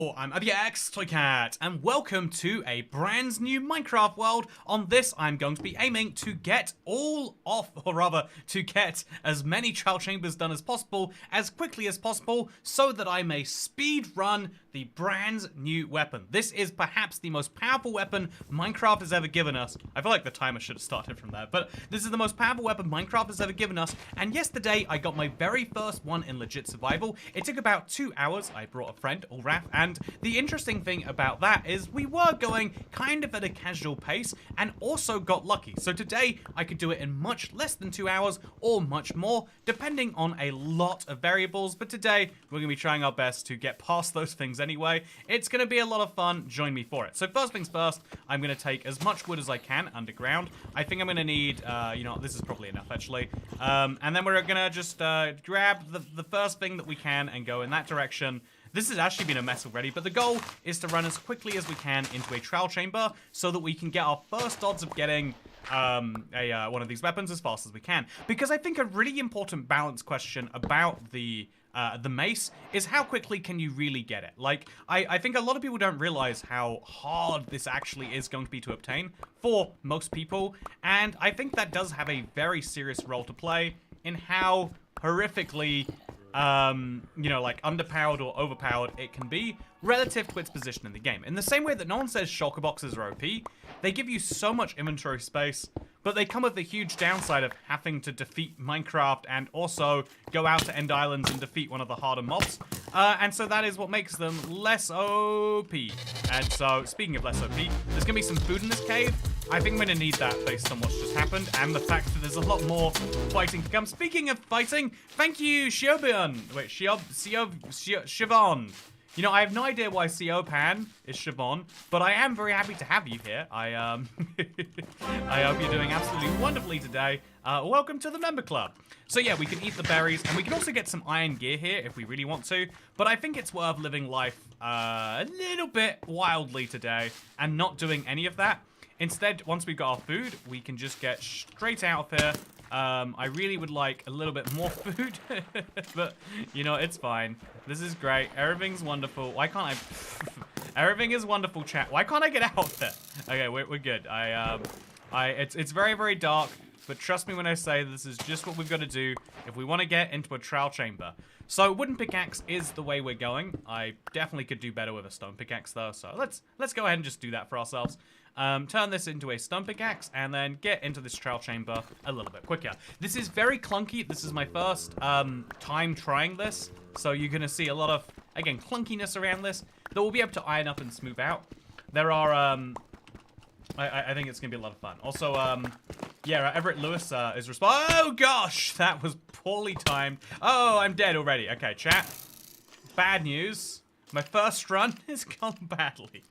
I'm ibxtoycat, and welcome to a brand new Minecraft world. On this, I'm going to be aiming to get all off, or rather, to get as many trial chambers done as possible, as quickly as possible, so that I may speed run the brand new weapon. This is perhaps the most powerful weapon Minecraft has ever given us. I feel like the timer should have started from there, but this is the most powerful weapon Minecraft has ever given us, and yesterday I got my very first one in legit survival. It took about 2 hours. I brought a friend, Ulraf, and the interesting thing about that is we were going kind of at a casual pace and also got lucky. So today I could do it in much less than 2 hours or much more, depending on a lot of variables. But today we're going to be trying our best to get past those things anyway. It's going to be a lot of fun. Join me for it. So first things first, I'm going to take as much wood as I can underground. I think I'm going to need, this is probably enough actually. And then we're going to just grab the first thing that we can and go in that direction. This has actually been a mess already, but the goal is to run as quickly as we can into a trial chamber so that we can get our first odds of getting one of these weapons as fast as we can. Because I think a really important balance question about the mace is how quickly can you really get it? Like, I think a lot of people don't realize how hard this actually is going to be to obtain for most people, and I think that does have a very serious role to play in how horrifically like underpowered or overpowered it can be relative to its position in the game. In the same way that no one says shulker boxes are OP, they give you so much inventory space, but they come with the huge downside of having to defeat Minecraft and also go out to End Islands and defeat one of the harder mobs. And so that is what makes them less OP. And so, speaking of less OP, there's gonna be some food in this cave. I think I'm gonna need that based on what's just happened and the fact that there's a lot more fighting to come. Speaking of fighting, thank you, Siobhan. Wait, Siobhan. You know, I have no idea why Siobhan is Siobhan, but I am very happy to have you here. I hope you're doing absolutely wonderfully today. Welcome to the member club. So yeah, we can eat the berries, and we can also get some iron gear here if we really want to, but I think it's worth living life a little bit wildly today and not doing any of that. Instead, once we've got our food, we can just get straight out of here. I really would like a little bit more food, but, you know, it's fine. This is great. Everything's wonderful. Why can't I... Everything is wonderful, chat. Why can't I get out there? Okay, we're good. It's very, very dark, but trust me when I say this is just what we've got to do if we want to get into a trial chamber. So, wooden pickaxe is the way we're going. I definitely could do better with a stone pickaxe, though, so let's go ahead and just do that for ourselves. Turn this into a stone pickaxe and then get into this trial chamber a little bit quicker. This is very clunky. This is my first time trying this, so you're going to see a lot of, again, clunkiness around this that we'll be able to iron up and smooth out. There are, I think it's going to be a lot of fun. Also, yeah, Everett Lewis is oh gosh, that was poorly timed. Oh, I'm dead already. Okay, chat. Bad news. My first run has gone badly.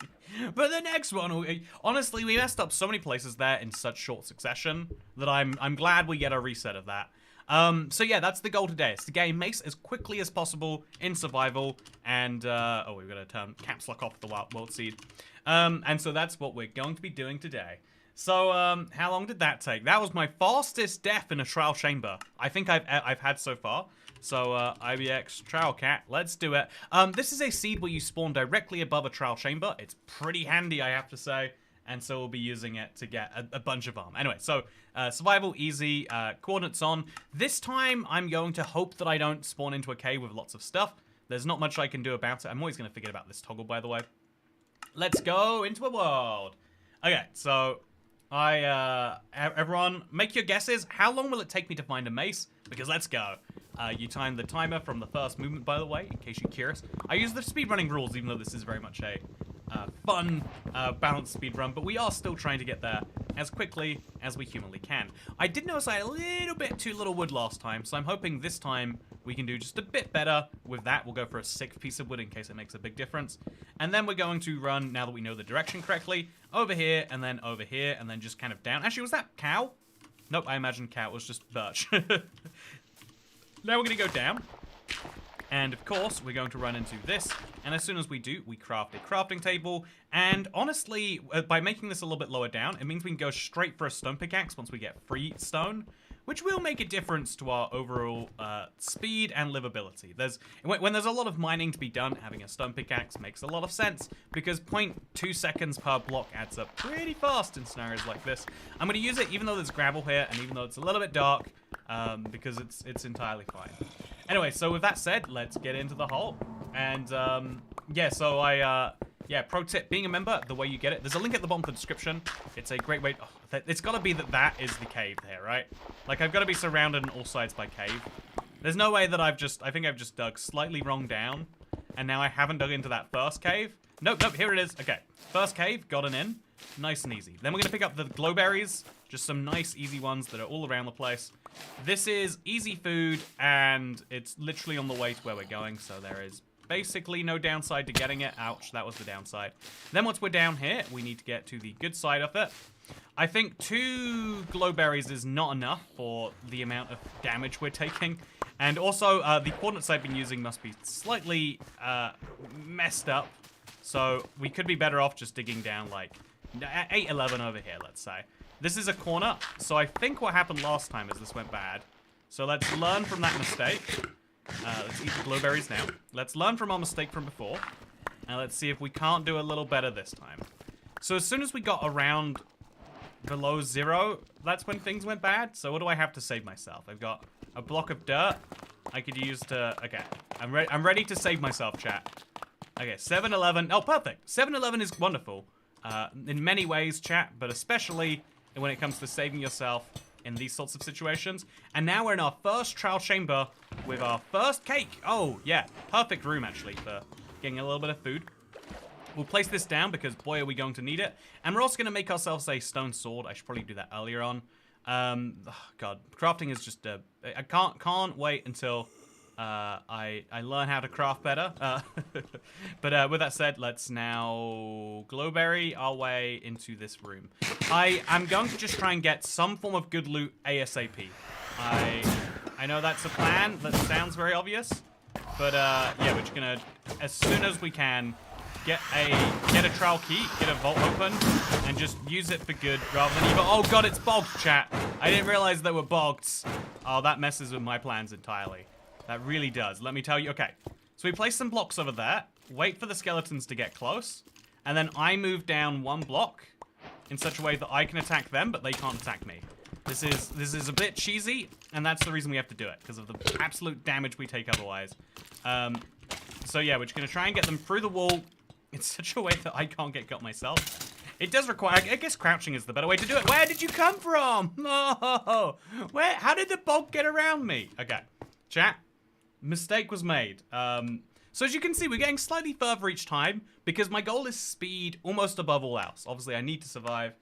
But the next one, honestly, we messed up so many places there in such short succession that I'm glad we get a reset of that. So yeah, that's the goal today. It's to get a mace as quickly as possible in survival, and oh, we've got to turn caps lock off the world seed. And so that's what we're going to be doing today. So how long did that take? That was my fastest death in a trial chamber I think I've had so far. So, IBX Trial Cat, let's do it. This is a seed where you spawn directly above a trial chamber. It's pretty handy, I have to say. And so we'll be using it to get a bunch of arm. Anyway, so, survival, easy, coordinates on. This time, I'm going to hope that I don't spawn into a cave with lots of stuff. There's not much I can do about it. I'm always going to forget about this toggle, by the way. Let's go into a world. Okay, so... everyone, make your guesses. How long will it take me to find a mace? Because let's go. You time the timer from the first movement, by the way, in case you're curious. I use the speedrunning rules, even though this is very much a fun, balanced speedrun, but we are still trying to get there as quickly as we humanly can. I did notice I had a little bit too little wood last time, so I'm hoping this time we can do just a bit better with that. We'll go for a 6th piece of wood in case it makes a big difference. And then we're going to run, now that we know the direction correctly, over here, and then just kind of down. Actually, was that cow? Nope, I imagine cow. It was just birch. Now we're going to go down. And of course, we're going to run into this. And as soon as we do, we craft a crafting table. And honestly, by making this a little bit lower down, it means we can go straight for a stone pickaxe once we get free stone. which will make a difference to our overall speed and livability. When there's a lot of mining to be done, having a stone pickaxe makes a lot of sense, because 0.2 seconds per block adds up pretty fast in scenarios like this. I'm going to use it even though there's gravel here, and even though it's a little bit dark, because it's entirely fine. Anyway, so with that said, let's get into the hole. And, yeah, so yeah, pro tip, being a member, the way you get it, there's a link at the bottom of the description. It's a great way, it's got to be that is the cave there, right? Like, I've got to be surrounded on all sides by cave. There's no way that I think I've just dug slightly wrong down, and now I haven't dug into that first cave. Nope, here it is. Okay, first cave, gotten in. Nice and easy. Then we're going to pick up the glowberries, just some nice, easy ones that are all around the place. This is easy food, and it's literally on the way to where we're going, so there is basically no downside to getting it. Ouch, that was the downside. Then once we're down here, we need to get to the good side of it. I think 2 glowberries is not enough for the amount of damage we're taking. And also, the coordinates I've been using must be slightly messed up. So we could be better off just digging down like 811 over here, let's say. This is a corner, so I think what happened last time is this went bad. So let's learn from that mistake. Let's eat the glowberries now. Let's learn from our mistake from before. And let's see if we can't do a little better this time. So as soon as we got around below 0, that's when things went bad. So what do I have to save myself? I've got a block of dirt I could use to... Okay, I'm ready to save myself, chat. Okay, 7-11. Oh, perfect. 7-11 is wonderful. In many ways, chat, but especially when it comes to saving yourself in these sorts of situations. And now we're in our first trial chamber with our first cake. Oh, yeah. Perfect room, actually, for getting a little bit of food. We'll place this down because, boy, are we going to need it. And we're also going to make ourselves a stone sword. I should probably do that earlier on. Oh, God. Crafting is just... I can't wait until... I learn how to craft better. But with that said, let's now glowberry our way into this room. I'm going to just try and get some form of good loot ASAP. I know that's a plan that sounds very obvious, but yeah, we're just gonna, as soon as we can, get a trial key, get a vault open, and just use it for good rather than evil. Oh God, it's bogged, chat. I didn't realize they were bogged. Oh, that messes with my plans entirely. That really does. Let me tell you. Okay, so we place some blocks over there, wait for the skeletons to get close, and then I move down 1 block in such a way that I can attack them, but they can't attack me. This is a bit cheesy, and that's the reason we have to do it, because of the absolute damage we take otherwise. So yeah, we're just going to try and get them through the wall in such a way that I can't get got myself. It does require, I guess crouching is the better way to do it. Where did you come from? Oh, how did the bog get around me? Okay, chat. Mistake was made. So as you can see, we're getting slightly further each time because my goal is speed almost above all else. Obviously, I need to survive.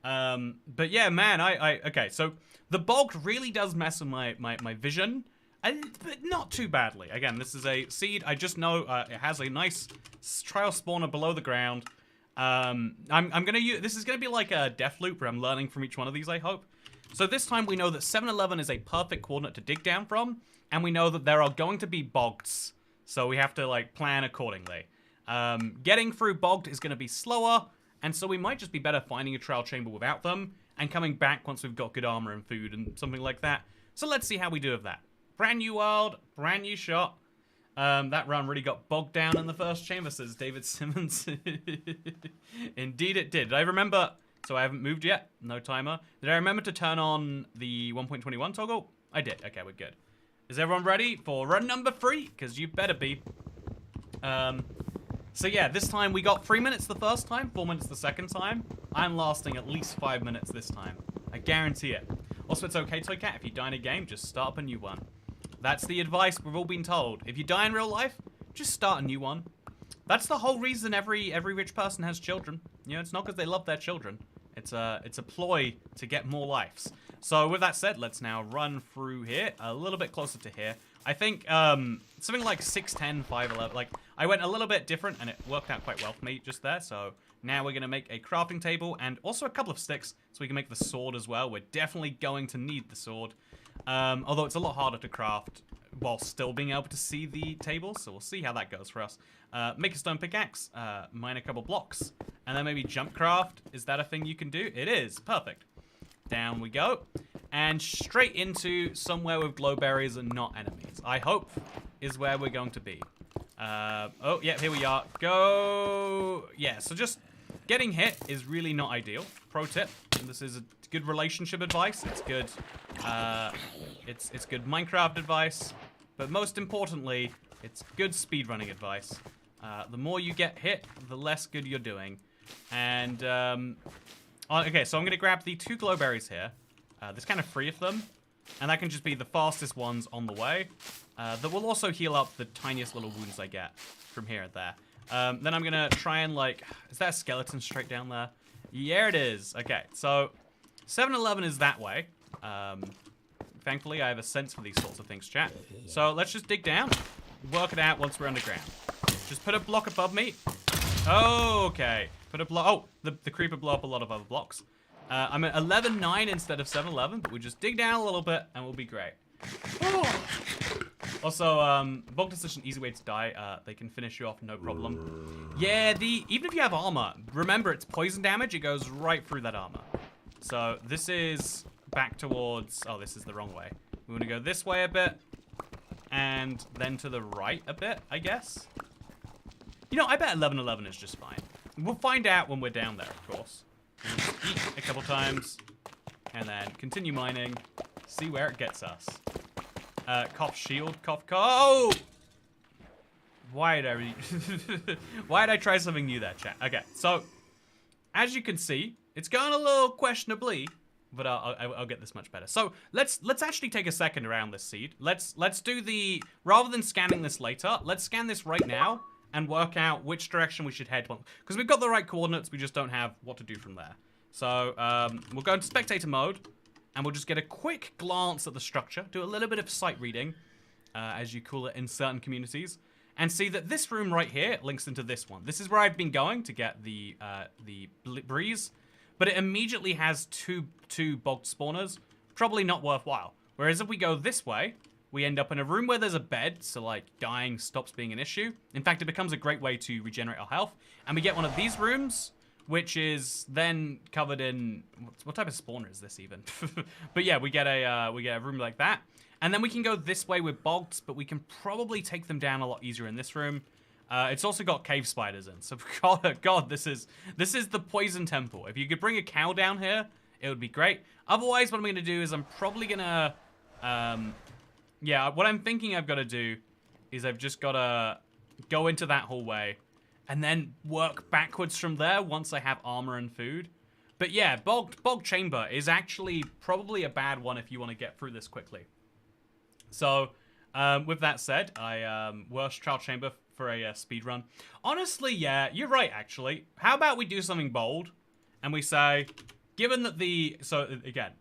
But yeah, man, okay, so the bog really does mess with my vision, but not too badly. Again, this is a seed. I just know it has a nice trial spawner below the ground. I'm gonna use, this is gonna be like a death loop where I'm learning from each one of these, I hope. So this time we know that 7-11 is a perfect coordinate to dig down from, and we know that there are going to be bogs, so we have to like plan accordingly. Getting through bogged is gonna be slower, and so we might just be better finding a trial chamber without them, and coming back once we've got good armor and food and something like that. So let's see how we do with that. Brand new world, brand new shot. That run really got bogged down in the first chamber, says David Simmons. Indeed it did. Did I remember... So I haven't moved yet. No timer. Did I remember to turn on the 1.21 toggle? I did. Okay, we're good. Is everyone ready for run number 3? Because you better be. So yeah, this time we got 3 minutes the first time, 4 minutes the second time. I'm lasting at least 5 minutes this time. I guarantee it. Also, it's okay, Toycat, if you die in a game, just start up a new one. That's the advice we've all been told. If you die in real life, just start a new one. That's the whole reason every rich person has children. You know, it's not because they love their children. It's a ploy to get more lives. So with that said, let's now run through here, a little bit closer to here. I think something like 6'10", 5'11". Like, I went a little bit different, and it worked out quite well for me just there. So now we're going to make a crafting table and also a couple of sticks so we can make the sword as well. We're definitely going to need the sword. Although it's a lot harder to craft while still being able to see the table. So we'll see how that goes for us. Make a stone pickaxe, mine a couple blocks, and then maybe jump craft. Is that a thing you can do? It is. Perfect. Down we go. and straight into somewhere with glowberries and not enemies. I hope is where we're going to be. Oh, yeah, here we are. Go. Yeah, so just getting hit is really not ideal. Pro tip. This is a good relationship advice. It's good. It's good Minecraft advice. But most importantly, it's good speedrunning advice. The more you get hit, the less good you're doing. And, okay, so I'm going to grab the 2 glowberries here. There's kind of 3 of them. And that can just be the fastest ones on the way. That will also heal up the tiniest little wounds I get from here and there. Then I'm going to try and, like... Is that a skeleton straight down there? Yeah, it is. Okay, so 7-Eleven is that way. Thankfully, I have a sense for these sorts of things, chat. So let's just dig down. Work it out once we're underground. Just put a block above me. Okay. Put a block... Oh, the creeper blew up a lot of other blocks. I'm at 11-9 instead of 7-11, but we just dig down a little bit and we'll be great. Also, Bogged is such an easy way to die. They can finish you off, no problem. Yeah, even if you have armor, remember it's poison damage. It goes right through that armor. So this is back towards... Oh, this is the wrong way. We want to go this way a bit. And then to the right a bit, I guess. You know, I bet 11-11 is just fine. We'll find out when we're down there, of course. We'll just eat a couple times. And then continue mining. See where it gets us. Cough shield, cough, cough. Oh! Why did I try something new there, chat? Okay, so as you can see, it's going a little questionably, but I'll get this much better. So let's actually take a second around this seed. Let's do the, rather than scanning this later, let's scan this right now and work out which direction we should head. Because we've got the right coordinates, we just don't have what to do from there. So we'll go into spectator mode. And we'll just get a quick glance at the structure, do a little bit of sight reading, as you call it in certain communities, and see that this room right here links into this one. This is where I've been going to get the breeze, but it immediately has two bogged spawners. Probably not worthwhile. Whereas if we go this way, we end up in a room where there's a bed, so like dying stops being an issue. In fact, it becomes a great way to regenerate our health. And we get one of these rooms, which is then covered in... What type of spawner is this even? But yeah, we get a room like that. And then we can go this way with bogs, but we can probably take them down a lot easier in this room. It's also got cave spiders in. So God, this is the poison temple. If you could bring a cow down here, it would be great. Otherwise, what I'm going to do is I'm probably going to... yeah, what I'm thinking I've got to do is I've just got to go into that hallway and then work backwards from there once I have armor and food. But yeah, Bog Chamber is actually probably a bad one if you want to get through this quickly. So, with that said, worst trial chamber for a speed run. Honestly, yeah, you're right, actually. How about we do something bold, and we say, given that so again,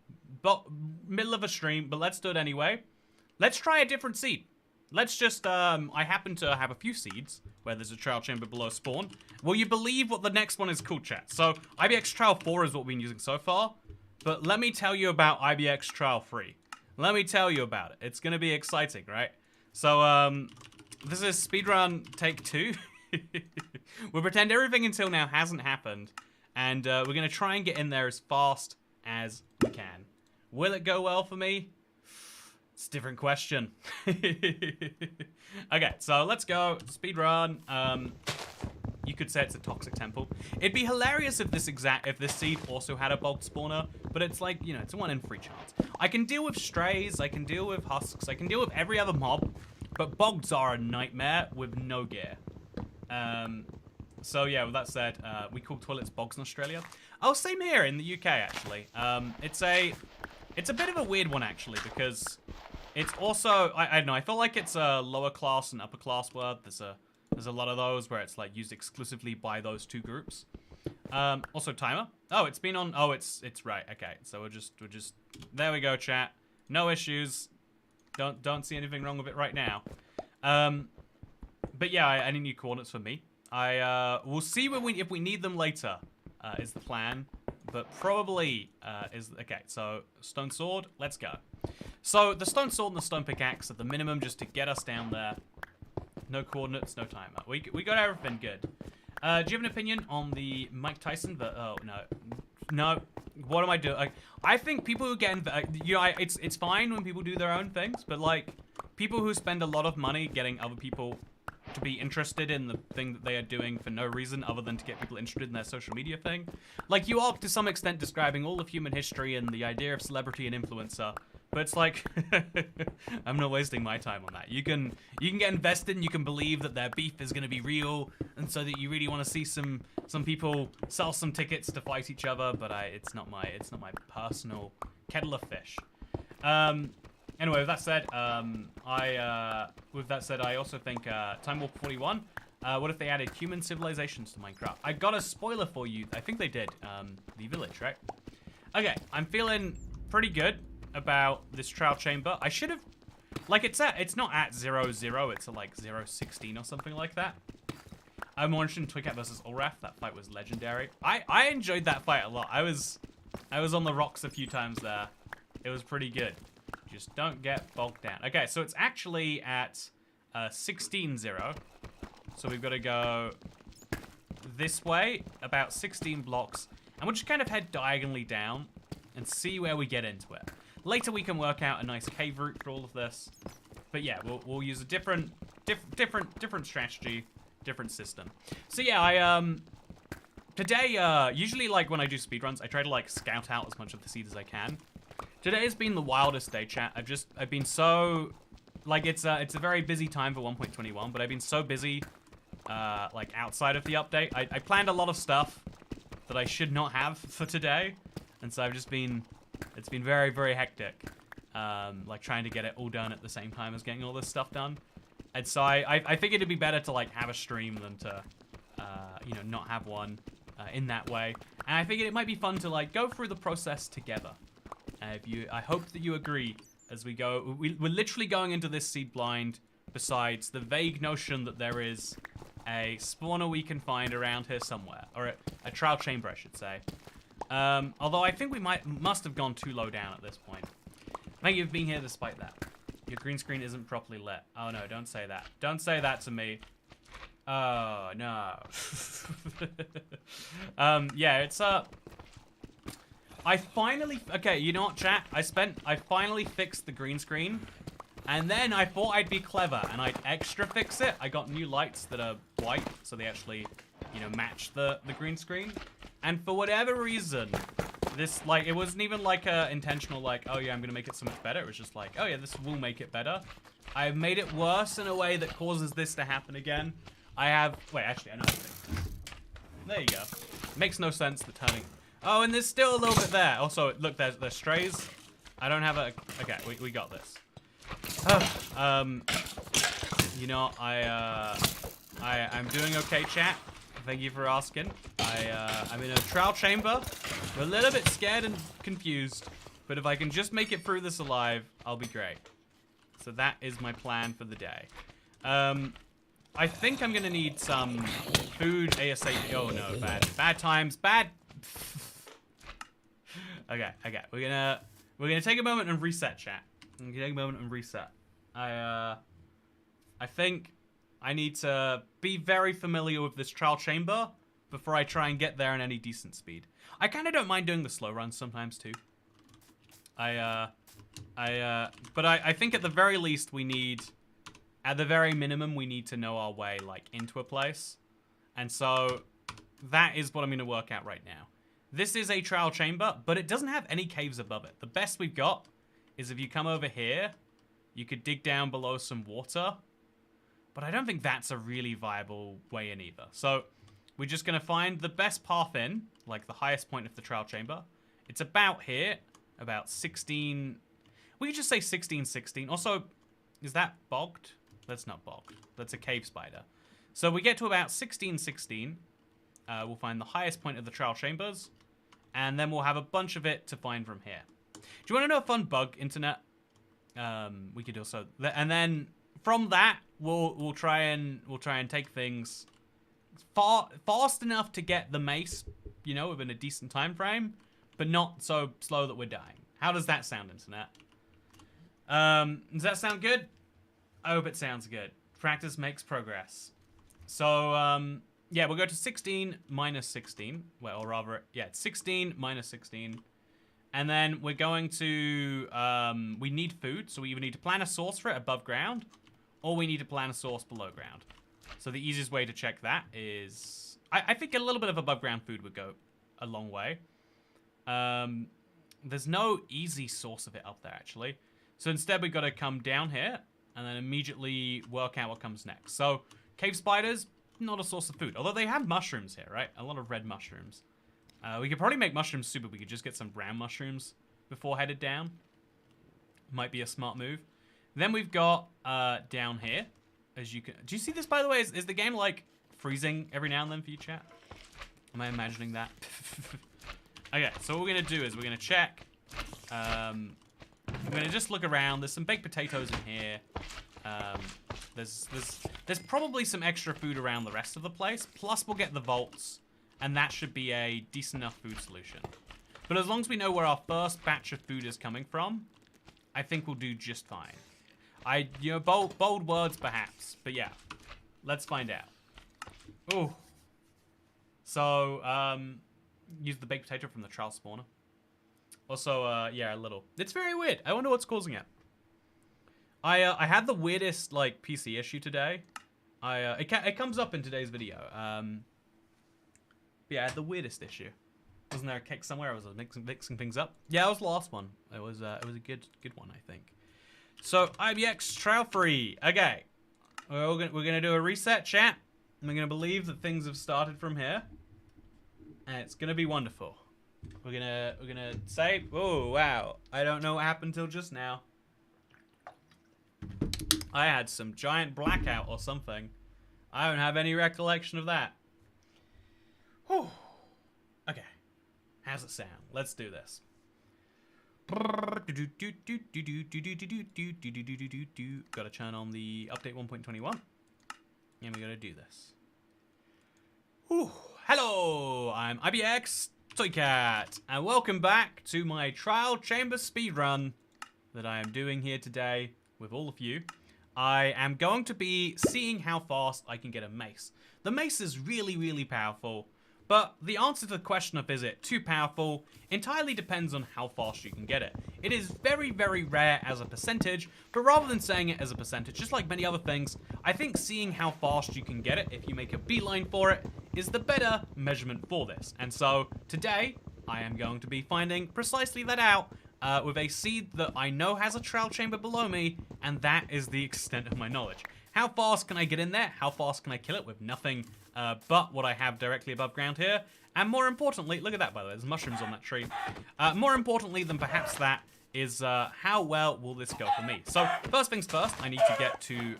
middle of a stream, but let's do it anyway. Let's try a different seed. Let's just, I happen to have a few seeds where there's a trial chamber below spawn. Will you believe what the next one is called, chat? So, IBX Trial 4 is what we've been using so far. But let me tell you about IBX Trial 3. Let me tell you about it. It's going to be exciting, right? So, this is speedrun take 2. We'll pretend everything until now hasn't happened. And we're going to try and get in there as fast as we can. Will it go well for me? It's a different question. Okay, so let's go. Speedrun. You could say it's a toxic temple. It'd be hilarious if this seed also had a bogged spawner, but it's like, you know, it's a 1 in 3 chance. I can deal with strays, I can deal with husks, I can deal with every other mob, but boggeds are a nightmare with no gear. So yeah, with that said, we call toilets bogs in Australia. Oh, same here in the UK actually. It's a bit of a weird one actually, because it's also, I don't know, I feel like it's a lower class and upper class word. There's a lot of those where it's like used exclusively by those two groups. Also timer. Oh, it's been on, oh, it's right, okay. So we're just, there we go, chat. No issues. Don't see anything wrong with it right now. But yeah, I need new coordinates for me. We'll see if we need them later, is the plan. But probably, okay, so stone sword, let's go. So the stone sword and the stone pickaxe are the minimum just to get us down there. No coordinates, no timer. We got everything good. Do you have an opinion on the Mike Tyson? Oh, no. what am I doing? Like, I think people who get, you know, it's fine when people do their own things, but like, people who spend a lot of money getting other people to be interested in the thing that they are doing for no reason other than to get people interested in their social media thing. Like, you are to some extent describing all of human history and the idea of celebrity and influencer, but it's like, I'm not wasting my time on that. You can get invested and you can believe that their beef is going to be real, and so that you really want to see some people sell some tickets to fight each other, but it's not my personal kettle of fish. Anyway, with that said, I also think Time Warp 41. What if they added human civilizations to Minecraft? I got a spoiler for you. I think they did. The village, right? Okay, I'm feeling pretty good about this trial chamber. I should have, like, it's not at 0-0. It's at like 0-16 or something like that. I'm more interested in Toycat versus Ulraf. That fight was legendary. I enjoyed that fight a lot. I was on the rocks a few times there. It was pretty good. Just don't get bogged down. Okay, so it's actually at 16-0. So we've got to go this way, about 16 blocks. And we'll just kind of head diagonally down and see where we get into it. Later we can work out a nice cave route for all of this. But yeah, we'll use a different strategy, different system. So yeah, today, usually like when I do speedruns, I try to like scout out as much of the seed as I can. Today has been the wildest day, chat. I've been so, like, it's a very busy time for 1.21, but I've been so busy, like, outside of the update. I planned a lot of stuff that I should not have for today, and so it's been very, very hectic, like, trying to get it all done at the same time as getting all this stuff done. And so I figured it'd be better to, like, have a stream than to, you know, not have one in that way. And I figured it might be fun to, like, go through the process together. I hope that you agree as we go. We're literally going into this seed blind besides the vague notion that there is a spawner we can find around here somewhere. Or a trial chamber, I should say. Although I think we must have gone too low down at this point. Thank you for being here despite that. Your green screen isn't properly lit. Oh no, don't say that. Don't say that to me. Oh, no. Yeah, it's, okay, you know what, chat? I finally fixed the green screen, and then I thought I'd be clever, and I'd extra fix it. I got new lights that are white, so they actually, you know, match the green screen. And for whatever reason, this, like, it wasn't even like a intentional, like, oh yeah, I'm gonna make it so much better. It was just like, oh yeah, this will make it better. I've made it worse in a way that causes this to happen again. Wait, actually, I know something. There you go. Makes no sense, the turning. Oh, and there's still a little bit there. Also, look, there's strays. I don't have a... Okay, we got this. You know, I'm doing okay, chat. Thank you for asking. I'm in a trial chamber. I'm a little bit scared and confused. But if I can just make it through this alive, I'll be great. So that is my plan for the day. I think I'm gonna need some food ASAP. Oh no, bad times, bad... Okay. We're gonna take a moment and reset, chat. We're gonna take a moment and reset. I think I need to be very familiar with this trial chamber before I try and get there in any decent speed. I kind of don't mind doing the slow runs sometimes too. But I think at the very least we need, at the very minimum, we need to know our way like into a place, and so that is what I'm gonna work out right now. This is a trial chamber, but it doesn't have any caves above it. The best we've got is if you come over here, you could dig down below some water. But I don't think that's a really viable way in either. So we're just going to find the best path in, like the highest point of the trial chamber. It's about here, about 16. We could just say 16. Also, is that bogged? That's not bogged. That's a cave spider. So we get to about 16. We'll find the highest point of the trial chambers. And then we'll have a bunch of it to find from here. Do you want to know a fun bug, internet? We could also, and then from that we'll try and take things fast enough to get the mace, you know, within a decent time frame, but not so slow that we're dying. How does that sound, internet? Does that sound good? I hope it sounds good. Practice makes progress. So Yeah, we'll go to 16 minus 16. Well, or rather, yeah, 16 minus 16. And then we're going to, we need food. So we either need to plant a source for it above ground, or we need to plant a source below ground. So the easiest way to check that is, I think a little bit of above ground food would go a long way. There's no easy source of it up there, actually. So instead, we've got to come down here and then immediately work out what comes next. So cave spiders, not a source of food. Although they have mushrooms here, right? A lot of red mushrooms. We could probably make mushroom soup, but we could just get some brown mushrooms before headed down. Might be a smart move. Then we've got down here, as you can... Do you see this, by the way? Is the game, like, freezing every now and then for you, chat? Am I imagining that? Okay, so what we're going to do is we're going to check. We're going to just look around. There's some baked potatoes in here. There's probably some extra food around the rest of the place. Plus, we'll get the vaults. And that should be a decent enough food solution. But as long as we know where our first batch of food is coming from, I think we'll do just fine. You know, bold words perhaps, but yeah, let's find out. Ooh. So, use the baked potato from the trial spawner. Also, yeah, a little. It's very weird. I wonder what's causing it. I had the weirdest, like, PC issue today. It comes up in today's video. Yeah, I had the weirdest issue. Wasn't there a cake somewhere? I was mixing things up. Yeah, it was the last one. It was a good one, I think. So IBX trial free. Okay, we're gonna do a reset, chat. And we're gonna believe that things have started from here, and it's gonna be wonderful. We're gonna say, oh wow, I don't know what happened till just now. I had some giant blackout or something. I don't have any recollection of that. Whew. Okay. How's it sound? Let's do this. Gotta turn on the update 1.21. And we gotta do this. Whew. Hello! I'm ibxtoycat. And welcome back to my trial chamber speedrun that I am doing here today with all of you. I am going to be seeing how fast I can get a mace. The mace is really, really powerful. But the answer to the question of is it too powerful entirely depends on how fast you can get it. It is very, very rare as a percentage, but rather than saying it as a percentage, just like many other things, I think seeing how fast you can get it if you make a beeline for it is the better measurement for this. And so today, I am going to be finding precisely that out with a seed that I know has a trial chamber below me, and that is the extent of my knowledge. How fast can I get in there? How fast can I kill it with nothing but what I have directly above ground here? And more importantly, look at that, by the way, there's mushrooms on that tree. More importantly than perhaps that is how well will this go for me? So first things first, I need to get to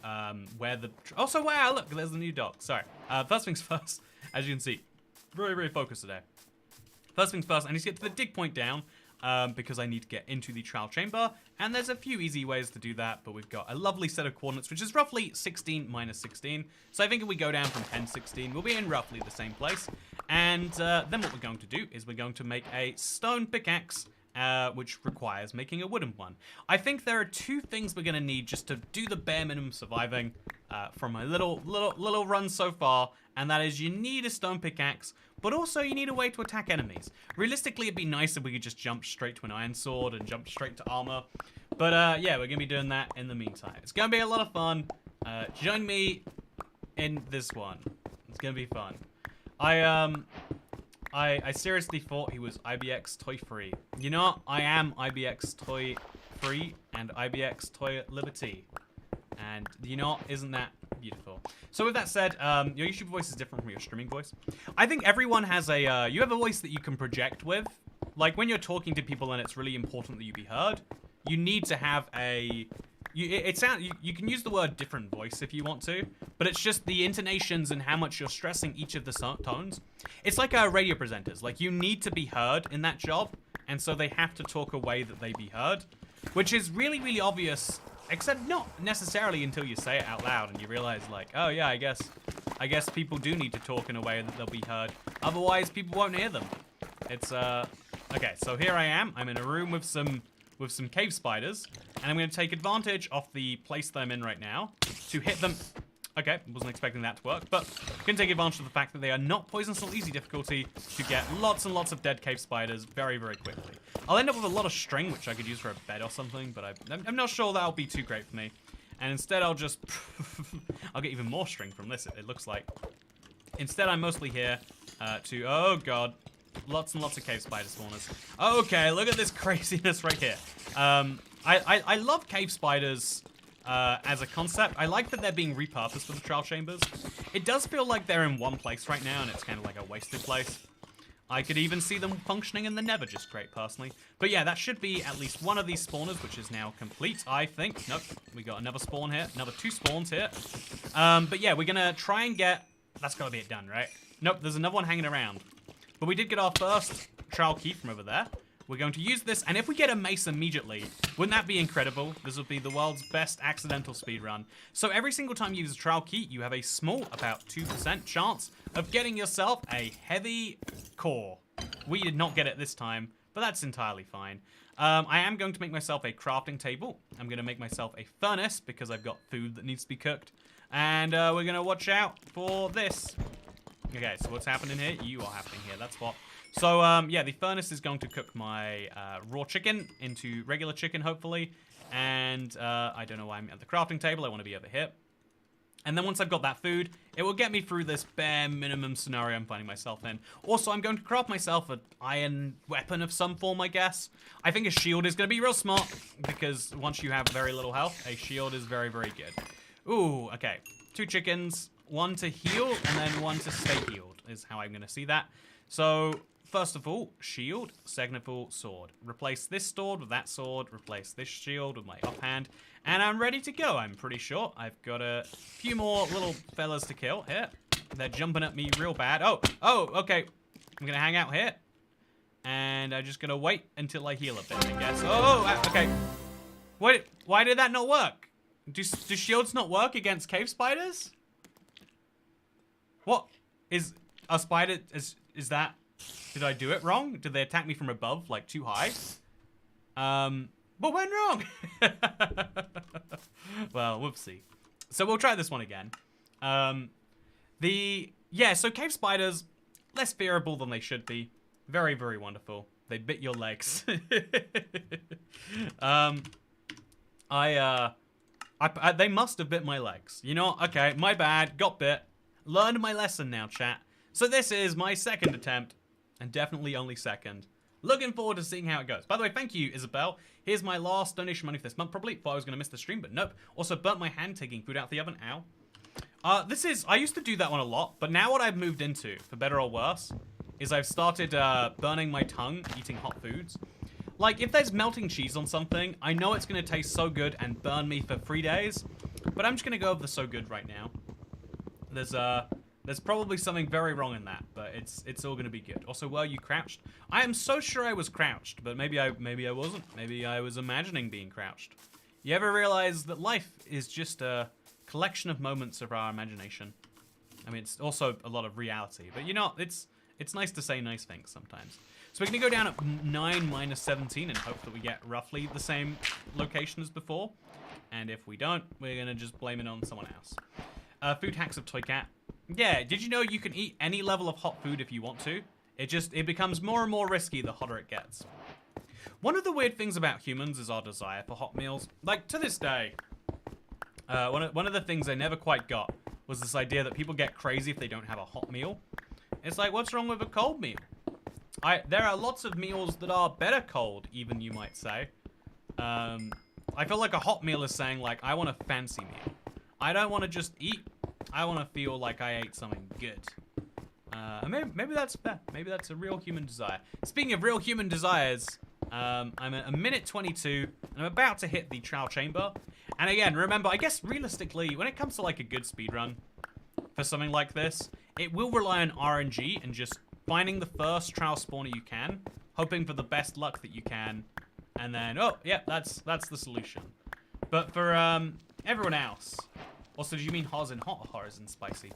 where the... Also, wow, look, there's the new dog. Sorry. First things first, as you can see, very, very focused today. First things first, I need to get to the dig point down. Because I need to get into the trial chamber, and there's a few easy ways to do that, but we've got a lovely set of coordinates, which is roughly 16 minus 16. So I think if we go down from 10, 16, we'll be in roughly the same place. And then what we're going to do is we're going to make a stone pickaxe, which requires making a wooden one. I think there are two things we're going to need just to do the bare minimum surviving from my little run so far, and that is you need a stone pickaxe, but also you need a way to attack enemies. Realistically, it'd be nice if we could just jump straight to an iron sword and jump straight to armor. But yeah, we're going to be doing that in the meantime. It's going to be a lot of fun. Join me in this one. It's going to be fun. I seriously thought he was IBX Toy Free. You know what? I am IBX Toy Free and IBX Toy Liberty. And you know what? Isn't that beautiful? So with that said, your YouTube voice is different from your streaming voice. I think everyone has a, you have a voice that you can project with. Like when you're talking to people and it's really important that you be heard, you need to have a, you can use the word different voice if you want to, but it's just the intonations and how much you're stressing each of the tones. It's like radio presenters. Like you need to be heard in that job, and so they have to talk a way that they be heard, which is really, really obvious. Except not necessarily until you say it out loud and you realize like, oh yeah, I guess people do need to talk in a way that they'll be heard. Otherwise, people won't hear them. It's, okay, so here I am. I'm in a room with some cave spiders, and I'm going to take advantage of the place that I'm in right now to hit them. Okay, wasn't expecting that to work, but can take advantage of the fact that they are not poisonous on easy difficulty to get lots and lots of dead cave spiders very, very quickly. I'll end up with a lot of string, which I could use for a bed or something, but I'm not sure that'll be too great for me. And instead, I'll just... I'll get even more string from this, it looks like. Instead, I'm mostly here to... Oh, God. Lots and lots of cave spider spawners. Okay, look at this craziness right here. I love cave spiders as a concept. I like that they're being repurposed for the trial chambers. It does feel like they're in one place right now, and it's kind of like a wasted place. I could even see them functioning in the Nether just great, personally. But yeah, that should be at least one of these spawners, which is now complete, I think. Nope, we got another spawn here. Another 2 spawns here. But yeah, we're gonna try and get... That's gotta be it done, right? Nope, there's another one hanging around. But we did get our first trial key from over there. We're going to use this, and if we get a mace immediately, wouldn't that be incredible? This would be the world's best accidental speedrun. So every single time you use a trial key, you have a small, about 2% chance of getting yourself a heavy core. We did not get it this time, but that's entirely fine. I am going to make myself a crafting table. I'm going to make myself a furnace, because I've got food that needs to be cooked. And we're going to watch out for this. Okay, so what's happening here? You are happening here, that's what. So, yeah, the furnace is going to cook my raw chicken into regular chicken, hopefully. And I don't know why I'm at the crafting table. I want to be over here. And then once I've got that food, it will get me through this bare minimum scenario I'm finding myself in. Also, I'm going to craft myself an iron weapon of some form, I guess. I think a shield is going to be real smart, because once you have very little health, a shield is very, very good. Ooh, okay. 2 chickens, 1 to heal, and then 1 to stay healed, is how I'm going to see that. So... First of all, shield. Second of all, sword. Replace this sword with that sword. Replace this shield with my offhand. And I'm ready to go, I'm pretty sure. I've got a few more little fellas to kill here. They're jumping at me real bad. Oh, okay. I'm going to hang out here. And I'm just going to wait until I heal a bit, I guess. Oh, okay. Wait, why did that not work? Do shields not work against cave spiders? What? Is a spider... Is that... Did I do it wrong? Did they attack me from above, like, too high? But went wrong! Well, whoopsie. So we'll try this one again. Yeah, so cave spiders, less fearable than they should be. Very, very wonderful. They bit your legs. They must have bit my legs. You know, okay, my bad, got bit. Learned my lesson now, chat. So this is my second attempt. And definitely only second. Looking forward to seeing how it goes. By the way, thank you, Isabel. Here's my last donation money for this month, probably. Thought I was going to miss the stream, but nope. Also, burnt my hand taking food out the oven. Ow. I used to do that one a lot, but now what I've moved into, for better or worse, is I've started burning my tongue eating hot foods. Like, if there's melting cheese on something, I know it's going to taste so good and burn me for 3 days, but I'm just going to go with the so good right now. There's probably something very wrong in that, but it's all going to be good. Also, were you crouched? I am so sure I was crouched, but maybe I wasn't. Maybe I was imagining being crouched. You ever realize that life is just a collection of moments of our imagination? I mean, it's also a lot of reality, but you know, it's nice to say nice things sometimes. So we're going to go down at 9 minus 17 and hope that we get roughly the same location as before. And if we don't, we're going to just blame it on someone else. Food hacks of Toycat. Yeah, did you know you can eat any level of hot food if you want to? It becomes more and more risky the hotter it gets. One of the weird things about humans is our desire for hot meals. Like, to this day, one of the things I never quite got was this idea that people get crazy if they don't have a hot meal. It's like, what's wrong with a cold meal? There are lots of meals that are better cold, even, you might say. I feel like a hot meal is saying, like, I want a fancy meal. I don't want to just eat. I want to feel like I ate something good. Maybe that's fair. Maybe that's a real human desire. Speaking of real human desires, I'm at 1:22, and I'm about to hit the trial chamber. And again, remember, I guess realistically, when it comes to like a good speedrun for something like this, it will rely on RNG and just finding the first trial spawner you can, hoping for the best luck that you can, and then, oh, yeah, that's the solution. But for everyone else... Also, do you mean hot as in hot or hot as in spicy?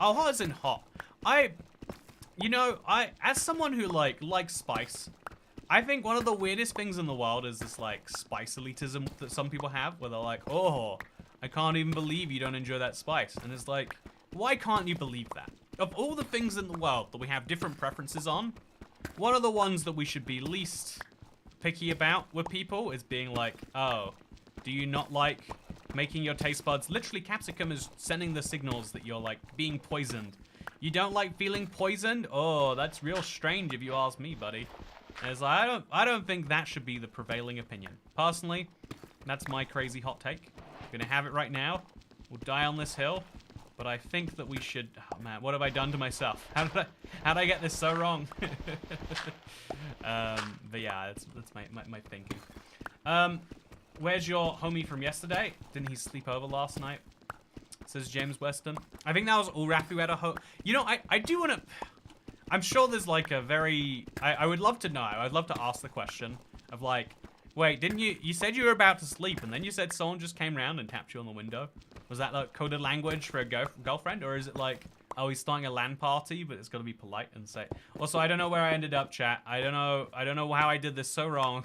Oh, hot as in hot. As someone who, likes spice, I think one of the weirdest things in the world is this, spice elitism that some people have, where they're like, oh, I can't even believe you don't enjoy that spice. And it's like, why can't you believe that? Of all the things in the world that we have different preferences on, one of the ones that we should be least picky about with people is being like, oh, do you not like making your taste buds? Literally, capsicum is sending the signals that you're like being poisoned. You don't like feeling poisoned? Oh, that's real strange if you ask me, buddy. And it's like, I don't think that should be the prevailing opinion. Personally, that's my crazy hot take. I'm gonna have it right now. We'll die on this hill. But I think that we should... Oh, man, what have I done to myself? How did I get this so wrong? But yeah, that's my thinking. Where's your homie from yesterday? Didn't he sleep over last night? Says James Weston. I think that was all Rafu had a home. You know, I do want to... I'm sure there's like a very... I would love to know. I'd love to ask the question of like... Wait, didn't you... You said you were about to sleep and then you said someone just came around and tapped you on the window? Was that like coded language for a girlfriend? Or is it like, oh, he's starting a LAN party, but it's got to be polite and say... Also, I don't know where I ended up, chat. I don't know how I did this so wrong.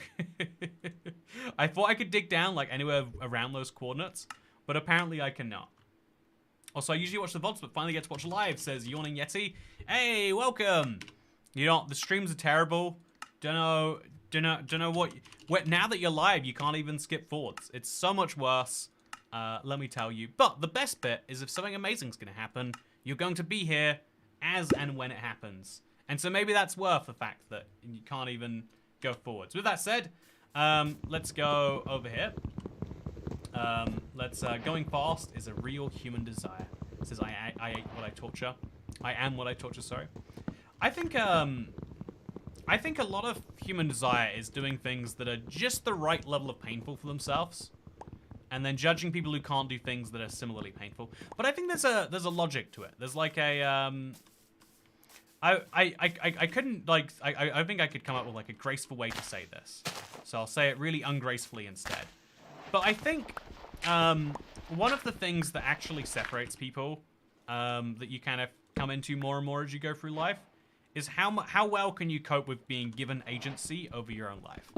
I thought I could dig down like anywhere around those coordinates, but apparently I cannot. Also, I usually watch the VODs, but finally get to watch live, says Yawning Yeti. Hey, welcome! You know, the streams are terrible. Don't know what... Now that you're live, you can't even skip forwards. It's so much worse. Let me tell you. But the best bit is if something amazing is going to happen, you're going to be here as and when it happens. And so maybe that's worth the fact that you can't even go forwards. With that said, let's go over here. Going fast is a real human desire. It says, I what I torture. I am what I torture, sorry. I think a lot of human desire is doing things that are just the right level of painful for themselves. And then judging people who can't do things that are similarly painful. But I think there's a logic to it. There's like a I couldn't like I think I could come up with like a graceful way to say this. So I'll say it really ungracefully instead. But I think one of the things that actually separates people that you kind of come into more and more as you go through life is how well can you cope with being given agency over your own life.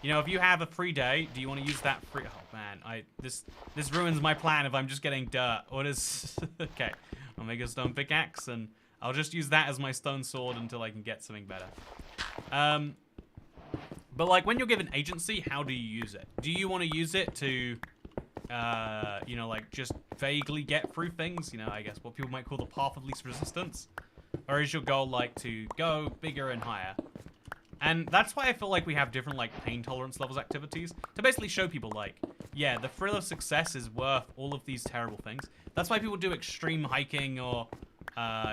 You know, if you have a free day, do you want to use that free... Oh, man, this ruins my plan if I'm just getting dirt. What is... Okay, I'll make a stone pickaxe, and I'll just use that as my stone sword until I can get something better. But, like, when you're given agency, how do you use it? Do you want to use it to, you know, like, just vaguely get through things? You know, I guess what people might call the path of least resistance? Or is your goal, like, to go bigger and higher? And that's why I feel like we have different, like, pain tolerance levels activities to basically show people, like, yeah, the thrill of success is worth all of these terrible things. That's why people do extreme hiking or,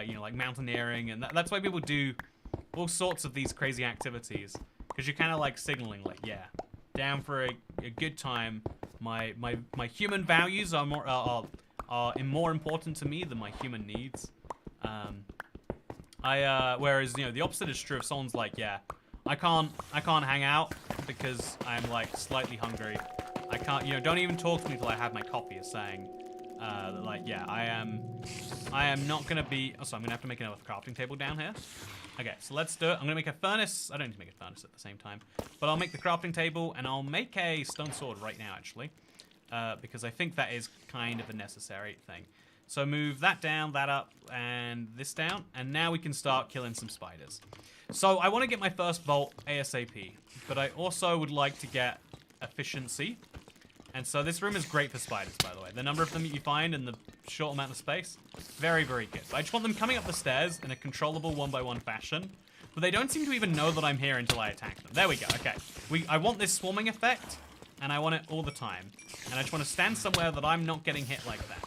you know, like, mountaineering. And that's why people do all sorts of these crazy activities. Because you're kind of, like, signaling, like, yeah, down for a good time. My human values are more important to me than my human needs. Whereas, you know, the opposite is true if someone's like, yeah, I can't hang out because I'm like slightly hungry. I can't, you know, don't even talk to me till I have my coffee, is saying, like, yeah, I am not gonna be, oh, so I'm gonna have to make another crafting table down here. Okay, so let's do it. I'm gonna make a furnace. I don't need to make a furnace at the same time, but I'll make the crafting table and I'll make a stone sword right now, actually, because I think that is kind of a necessary thing. So move that down, that up, and this down, and now we can start killing some spiders. So I want to get my first bolt ASAP, but I also would like to get efficiency. And so this room is great for spiders, by the way. The number of them that you find in the short amount of space, very, very good. But I just want them coming up the stairs in a controllable one-by-one fashion. But they don't seem to even know that I'm here until I attack them. There we go, okay. I want this swarming effect, and I want it all the time. And I just want to stand somewhere that I'm not getting hit like that.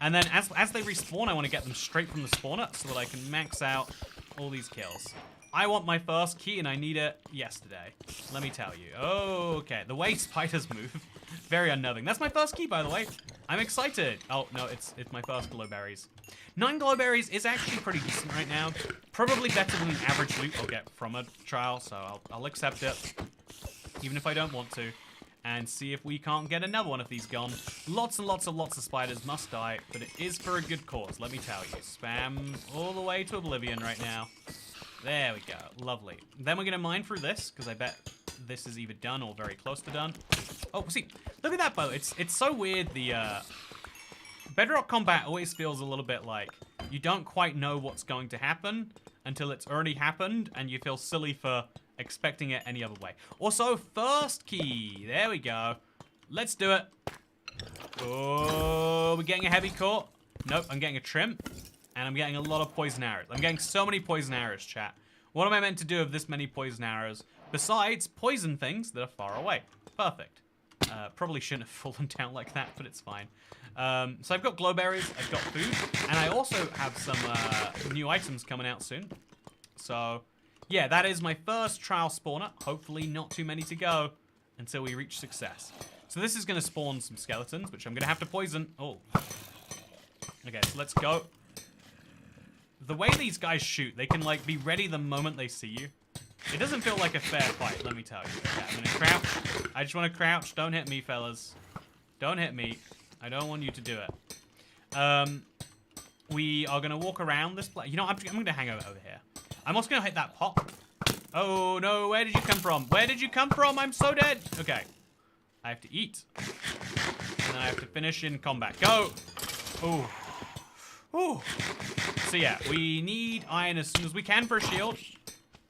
And then as they respawn, I want to get them straight from the spawner so that I can max out all these kills. I want my first key, and I need it yesterday. Let me tell you. Oh, okay. The way spiders move, very unnerving. That's my first key, by the way. I'm excited. Oh, no, it's my first glowberries. 9 glowberries is actually pretty decent right now. Probably better than the average loot I'll get from a trial, so I'll accept it, even if I don't want to. And see if we can't get another one of these gone. Lots and lots of spiders must die, but it is for a good cause, let me tell you. Spam all the way to oblivion right now. There we go, lovely. Then we're gonna mine through this, because I bet this is either done or very close to done. Oh, see, look at that boat. It's so weird. The Bedrock combat always feels a little bit like you don't quite know what's going to happen until it's already happened, and you feel silly for expecting it any other way. Also, first key. There we go. Let's do it. Oh, we're getting a heavy core. Nope, I'm getting a trim. And I'm getting a lot of poison arrows. I'm getting so many poison arrows, chat. What am I meant to do with this many poison arrows? Besides poison things that are far away. Perfect. Probably shouldn't have fallen down like that, but it's fine. So I've got glowberries, I've got food, and I also have some new items coming out soon. So, yeah, that is my first trial spawner. Hopefully not too many to go until we reach success. So this is going to spawn some skeletons, which I'm going to have to poison. Oh. Okay, so let's go. The way these guys shoot, they can, like, be ready the moment they see you. It doesn't feel like a fair fight, let me tell you. Okay, I'm gonna crouch. I just want to crouch. Don't hit me, fellas. Don't hit me. I don't want you to do it. We are gonna walk around this place. You know, I'm gonna hang over here. I'm also gonna hit that pot. Oh, no. Where did you come from? Where did you come from? I'm so dead. Okay. I have to eat. And then I have to finish in combat. Go. Ooh. Ooh. So yeah, we need iron as soon as we can for a shield.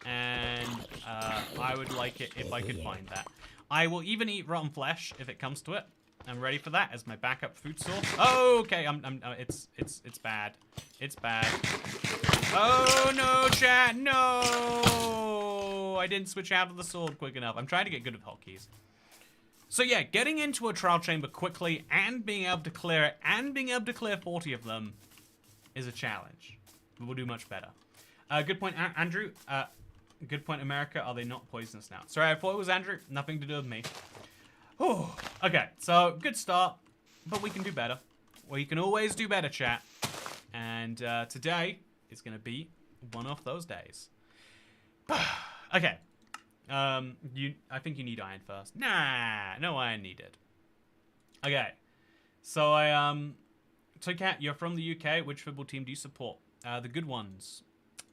And I would like it if I could find that. I will even eat rotten flesh if it comes to it. I'm ready for that as my backup food source. Oh, okay, it's bad. It's bad. Oh no, chat, no! I didn't switch out of the sword quick enough. I'm trying to get good at hotkeys. So yeah, getting into a trial chamber quickly and being able to clear it and being able to clear 40 of them is a challenge. But we'll do much better. Good point, Andrew. Good point, America. Are they not poisonous now? Sorry, I thought it was Andrew. Nothing to do with me. Oh, okay, so good start, but we can do better. Well, you can always do better, chat. And today is going to be one of those days. Okay. I think you need iron first. Nah, no iron needed. Okay. So Toycat, you're from the UK. Which football team do you support? The good ones.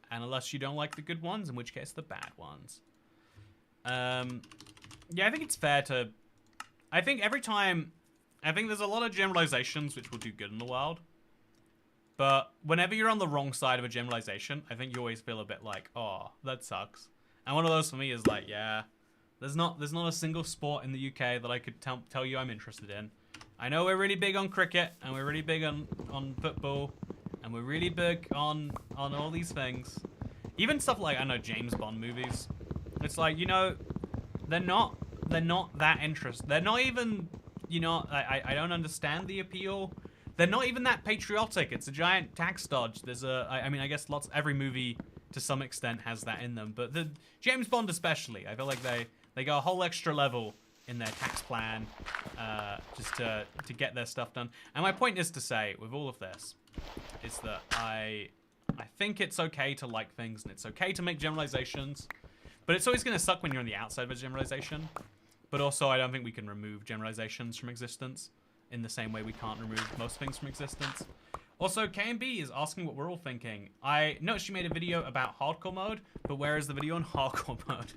And unless you don't like the good ones, in which case the bad ones. Yeah, I think it's fair to... I think there's a lot of generalizations which will do good in the world. But whenever you're on the wrong side of a generalization, I think you always feel a bit like, oh, that sucks. And one of those for me is like, yeah, there's not a single sport in the UK that I could tell you I'm interested in. I know we're really big on cricket, and we're really big on football, and we're really big on all these things. Even stuff like, I know, James Bond movies. It's like, you know, they're not that interesting. They're not even, you know, I don't understand the appeal. They're not even that patriotic. It's a giant tax dodge. There's I mean, I guess every movie to some extent has that in them, but the James Bond especially, I feel like they go a whole extra level in their tax plan, just to get their stuff done. And my point is to say, with all of this, is that I think it's okay to like things, and it's okay to make generalizations, but it's always going to suck when you're on the outside of a generalization. But also, I don't think we can remove generalizations from existence in the same way we can't remove most things from existence. Also, KMB is asking what we're all thinking. I noticed you made a video about hardcore mode, but where is the video on hardcore mode?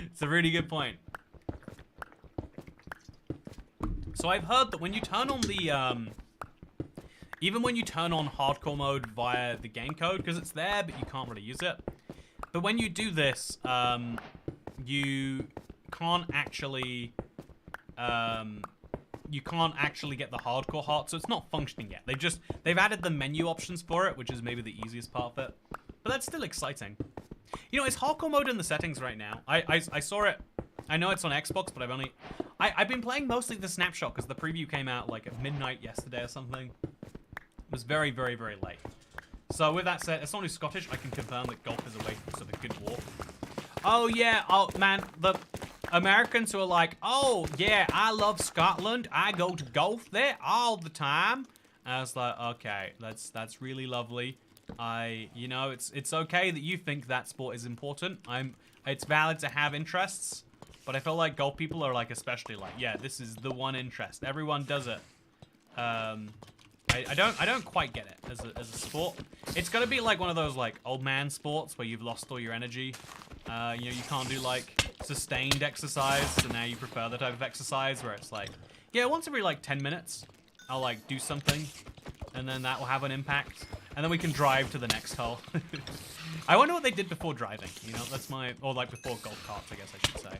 It's a really good point. So I've heard that when you turn on the, even when you turn on hardcore mode via the game code, because it's there, but you can't really use it. But when you do this, you can't actually get the hardcore heart, so it's not functioning yet. They've added the menu options for it, which is maybe the easiest part of it. But that's still exciting. You know, is hardcore mode in the settings right now? I saw it. I know it's on Xbox, but I've been playing mostly the snapshot because the preview came out like at midnight yesterday or something. It was very, very, very late. So with that said, as someone who's Scottish, I can confirm that golf is a way to a good walk. Oh yeah, oh man, the Americans who are like, oh yeah, I love Scotland. I go to golf there all the time. I was like, okay, that's really lovely. You know, it's okay that you think that sport is important. It's valid to have interests, but I feel like golf people are like, especially like, yeah, this is the one interest. Everyone does it. I don't quite get it as a sport. It's gotta be like one of those like old man sports where you've lost all your energy. You know, you can't do like sustained exercise, so now you prefer the type of exercise where it's like, yeah, once every like 10 minutes, I'll like do something, and then that will have an impact, and then we can drive to the next hole. I wonder what they did before driving. You know, that's my, or like before golf carts, I guess I should say.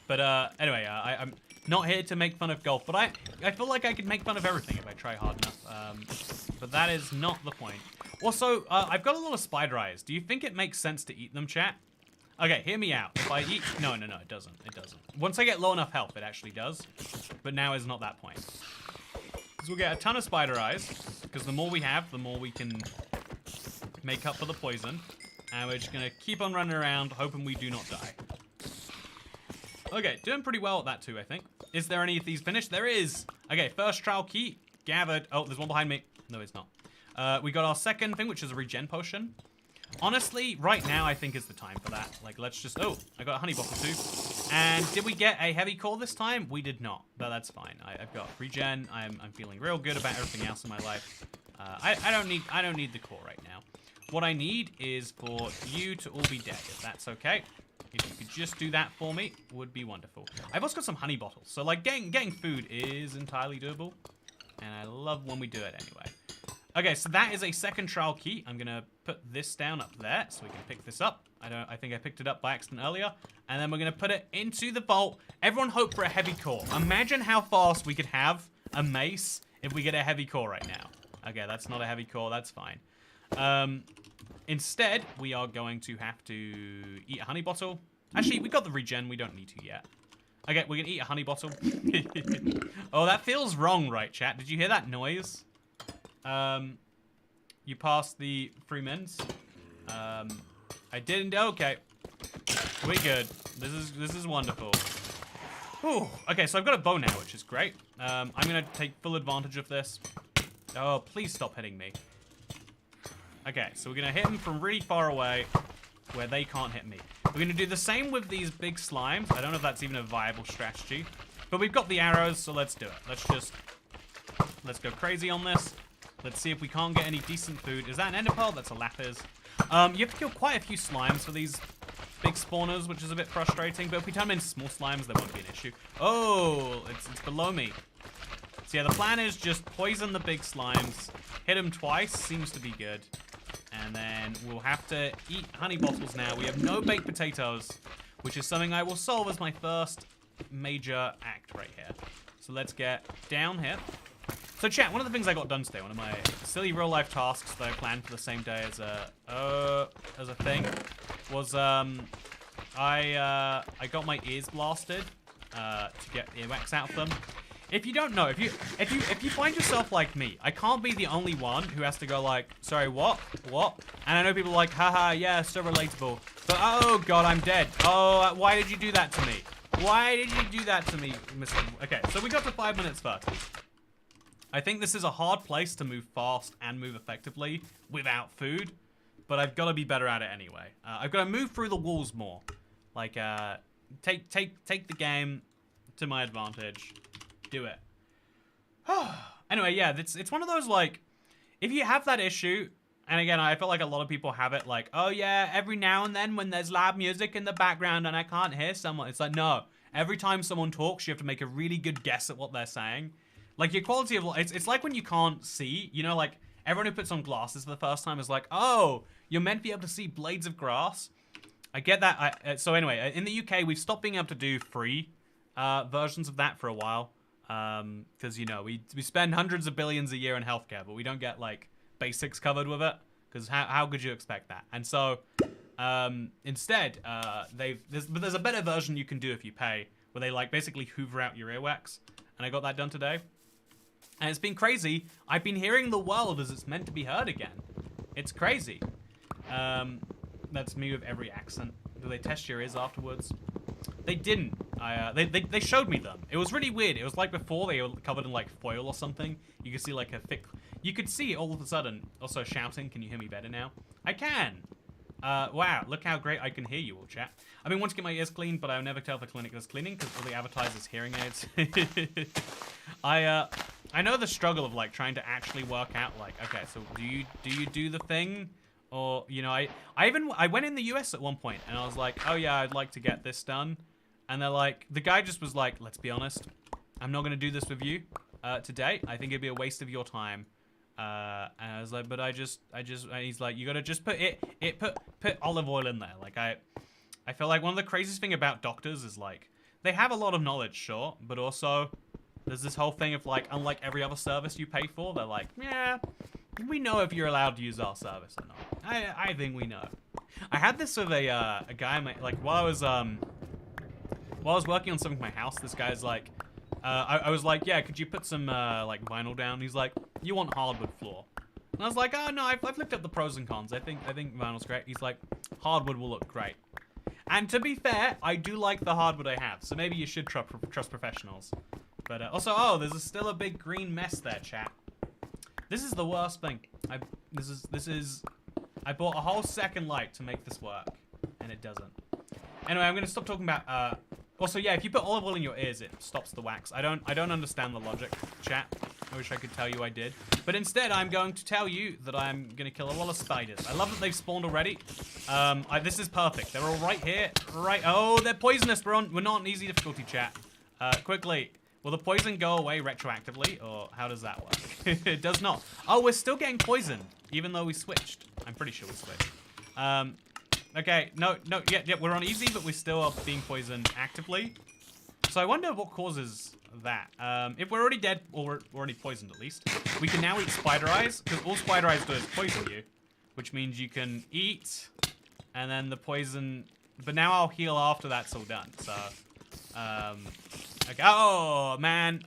But anyway, I'm not here to make fun of golf, but I feel like I could make fun of everything if I try hard enough. But that is not the point. Also, I've got a lot of spider eyes. Do you think it makes sense to eat them, chat? Okay, hear me out. If I eat... No, it doesn't. It doesn't. Once I get low enough health, it actually does. But now is not that point. Because we'll get a ton of spider eyes. Because the more we have, the more we can make up for the poison. And we're just going to keep on running around, hoping we do not die. Okay, doing pretty well at that too, I think. Is there any of these finished? There is! Okay, first trial key gathered. Oh, there's one behind me. No, it's not. We got our second thing, which is a regen potion. Honestly, right now, I think is the time for that. Like, let's just... Oh, I got a honey bottle too. And did we get a heavy core this time? We did not, but that's fine. I've got regen. I'm feeling real good about everything else in my life. I don't need the core right now. What I need is for you to all be dead, if that's okay. If you could just do that for me, would be wonderful. I've also got some honey bottles, so like getting food is entirely doable. And I love when we do it anyway. Okay, so that is a second trial key. I'm gonna put this down up there so we can pick this up. I think I picked it up by accident earlier. And then we're gonna put it into the vault. Everyone hope for a heavy core. Imagine how fast we could have a mace if we get a heavy core right now. Okay, that's not a heavy core, that's fine. Instead, we are going to have to eat a honey bottle. Actually, we got the regen, we don't need to yet. Okay, we're gonna eat a honey bottle. Oh, that feels wrong, right, chat? Did you hear that noise? You passed the 3 mins. I didn't. Okay, we're good. This is wonderful. Whew. Okay, so I've got a bow now, which is great. I'm gonna take full advantage of this. Oh, please stop hitting me. Okay, so we're gonna hit them from really far away, where they can't hit me. We're gonna do the same with these big slimes. I don't know if that's even a viable strategy, but we've got the arrows, so let's do it. Let's go crazy on this. Let's see if we can't get any decent food. Is that an ender pearl? That's a lapis. You have to kill quite a few slimes for these big spawners, which is a bit frustrating. But if we turn them into small slimes, there won't be an issue. Oh, it's below me. So yeah, the plan is just poison the big slimes. Hit them twice. Seems to be good. And then we'll have to eat honey bottles now. We have no baked potatoes, which is something I will solve as my first major act right here. So let's get down here. So chat, one of the things I got done today, one of my silly real life tasks that I planned for the same day as a thing, was I got my ears blasted to get earwax out of them. If you don't know, if you find yourself like me, I can't be the only one who has to go like, sorry, what? And I know people are like, haha, yeah, so relatable. But oh god, I'm dead. Oh, why did you do that to me? Why did you do that to me, Mr. Okay, so we got to 5 minutes first. I think this is a hard place to move fast and move effectively without food, but I've got to be better at it anyway. I've got to move through the walls more. Like, take the game to my advantage. Do it. Anyway, yeah, it's one of those, like, if you have that issue, and again, I feel like a lot of people have it, like, oh yeah, every now and then when there's loud music in the background and I can't hear someone, it's like, no. Every time someone talks, you have to make a really good guess at what they're saying. Like, your quality of life, it's like when you can't see, you know, like, everyone who puts on glasses for the first time is like, oh, you're meant to be able to see blades of grass. I get that. So anyway, in the UK, we've stopped being able to do free versions of that for a while. Because, you know, we spend hundreds of billions a year in healthcare, but we don't get, like, basics covered with it. Because how could you expect that? And so, instead, there's a better version you can do if you pay, where they, like, basically hoover out your earwax. And I got that done today. And it's been crazy. I've been hearing the world as it's meant to be heard again. It's crazy. That's me with every accent. Do they test your ears afterwards? They didn't. They showed me them. It was really weird. It was like before they were covered in like foil or something. You could see like a thick... You could see all of a sudden. Also shouting. Can you hear me better now? I can. Wow, look how great I can hear you all, chat. I mean, once I get my ears cleaned, but I'll never tell if the clinic does cleaning because all the advertisers hearing aids. I know the struggle of like trying to actually work out like, okay, so do you do the thing? Or, you know, I went in the US at one point and I was like, oh yeah, I'd like to get this done. And they're like, the guy just was like, let's be honest, I'm not gonna do this with you today. I think it'd be a waste of your time. And I was like, but and he's like, you gotta just put olive oil in there. Like I feel like one of the craziest thing about doctors is like, they have a lot of knowledge, sure, but also there's this whole thing of like, unlike every other service you pay for, they're like, yeah, we know if you're allowed to use our service or not. I think we know. I had this with a guy, like while I was working on something in my house, this guy's like, I was like, yeah, could you put some like vinyl down? He's like, you want hardwood floor? And I was like, oh no, I've looked up the pros and cons. I think vinyl's great. He's like, hardwood will look great. And to be fair, I do like the hardwood I have, so maybe you should trust professionals. But also, oh, there's still a big green mess there, chat. This is the worst thing. I bought a whole second light to make this work, and it doesn't. Anyway, I'm gonna stop talking about. Also, yeah, if you put olive oil in your ears, it stops the wax. I don't understand the logic, chat. I wish I could tell you I did. But instead, I'm going to tell you that I'm gonna kill a lot of spiders. I love that they've spawned already. This is perfect. They're all right here. Right. Oh, they're poisonous. We're not on easy difficulty, chat. Quickly. Will the poison go away retroactively, or how does that work? It does not. Oh, we're still getting poisoned, even though we switched. I'm pretty sure we switched. Okay, no, yeah, we're on easy, but we still are being poisoned actively. So I wonder what causes that. If we're already dead, or we're already poisoned at least, we can now eat spider eyes, because all spider eyes do is poison you, which means you can eat, and then the poison, but now I'll heal after that's all done, so, okay, oh, man,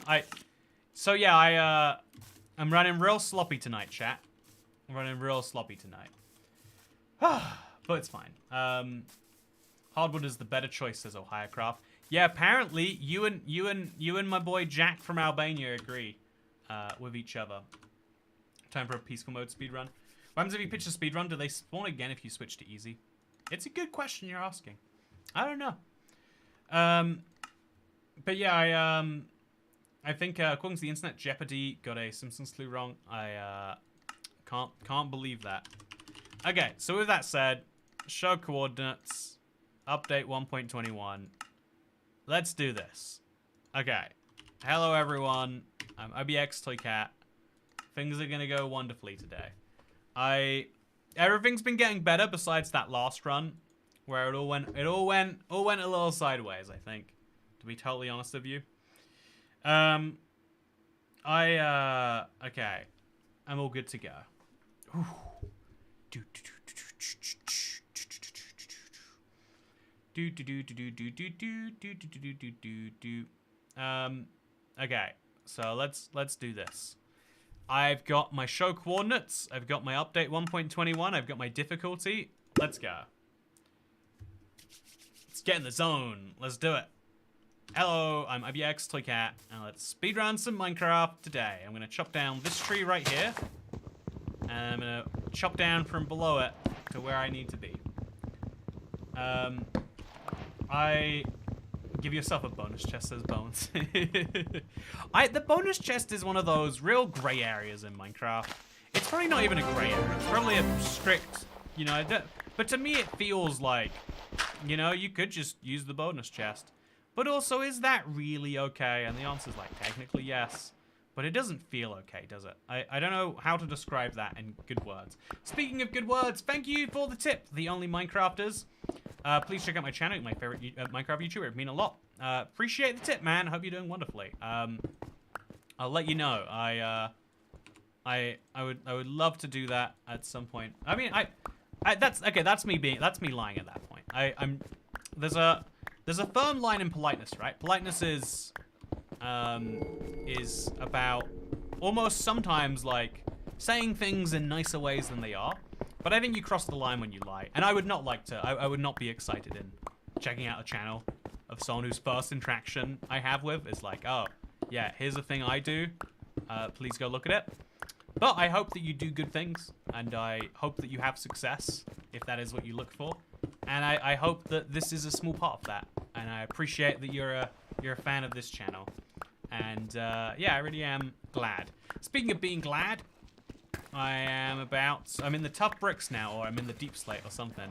so yeah, I'm running real sloppy tonight, chat. I'm running real sloppy tonight. But it's fine. Hardwood is the better choice, says Ohiocraft. Yeah, apparently you and my boy Jack from Albania agree with each other. Time for a peaceful mode speedrun. What happens if you pitch a speedrun? Do they spawn again if you switch to easy? It's a good question you're asking. I don't know. But yeah, I think according to the internet, Jeopardy got a Simpsons clue wrong. I can't believe that. Okay, so with that said, show coordinates, update 1.21. Let's do this. Okay. Hello, everyone. I'm ibxtoycat. Things are gonna go wonderfully today. Everything's been getting better besides that last run, where it all went a little sideways, I think, to be totally honest with you. Okay. I'm all good to go. Ooh. Okay, so let's do this. I've got my show coordinates, I've got my update 1.21, I've got my difficulty. Let's go. Let's get in the zone. Let's do it. Hello, I'm ibxtoycat, and let's speedrun some Minecraft today. I'm gonna chop down this tree right here, and I'm gonna chop down from below it to where I need to be. I give yourself a bonus chest, says Bones. The bonus chest is one of those real gray areas in Minecraft. It's probably not even a gray area. It's probably a strict, you know, but to me it feels like, you know, you could just use the bonus chest. But also, is that really okay? And the answer is like, technically yes. But it doesn't feel okay, does it? I don't know how to describe that in good words. Speaking of good words, thank you for the tip, the only Minecrafters. Please check out my channel, my favorite Minecraft YouTuber. It'd mean a lot. Appreciate the tip, man. Hope you're doing wonderfully. I'll let you know. I would love to do that at some point. I mean, that's me lying at that point. There's a firm line in politeness, right? Politeness is about almost sometimes like saying things in nicer ways than they are. But I think you cross the line when you lie. And I would not like to, I would not be excited in checking out a channel of someone whose first interaction I have with is like, oh, yeah, here's a thing I do. Please go look at it. But I hope that you do good things. And I hope that you have success, if that is what you look for. And I hope that this is a small part of that. And I appreciate that you're a fan of this channel. And yeah, I really am glad. Speaking of being glad, I'm in the tough bricks now, or I'm in the deep slate or something.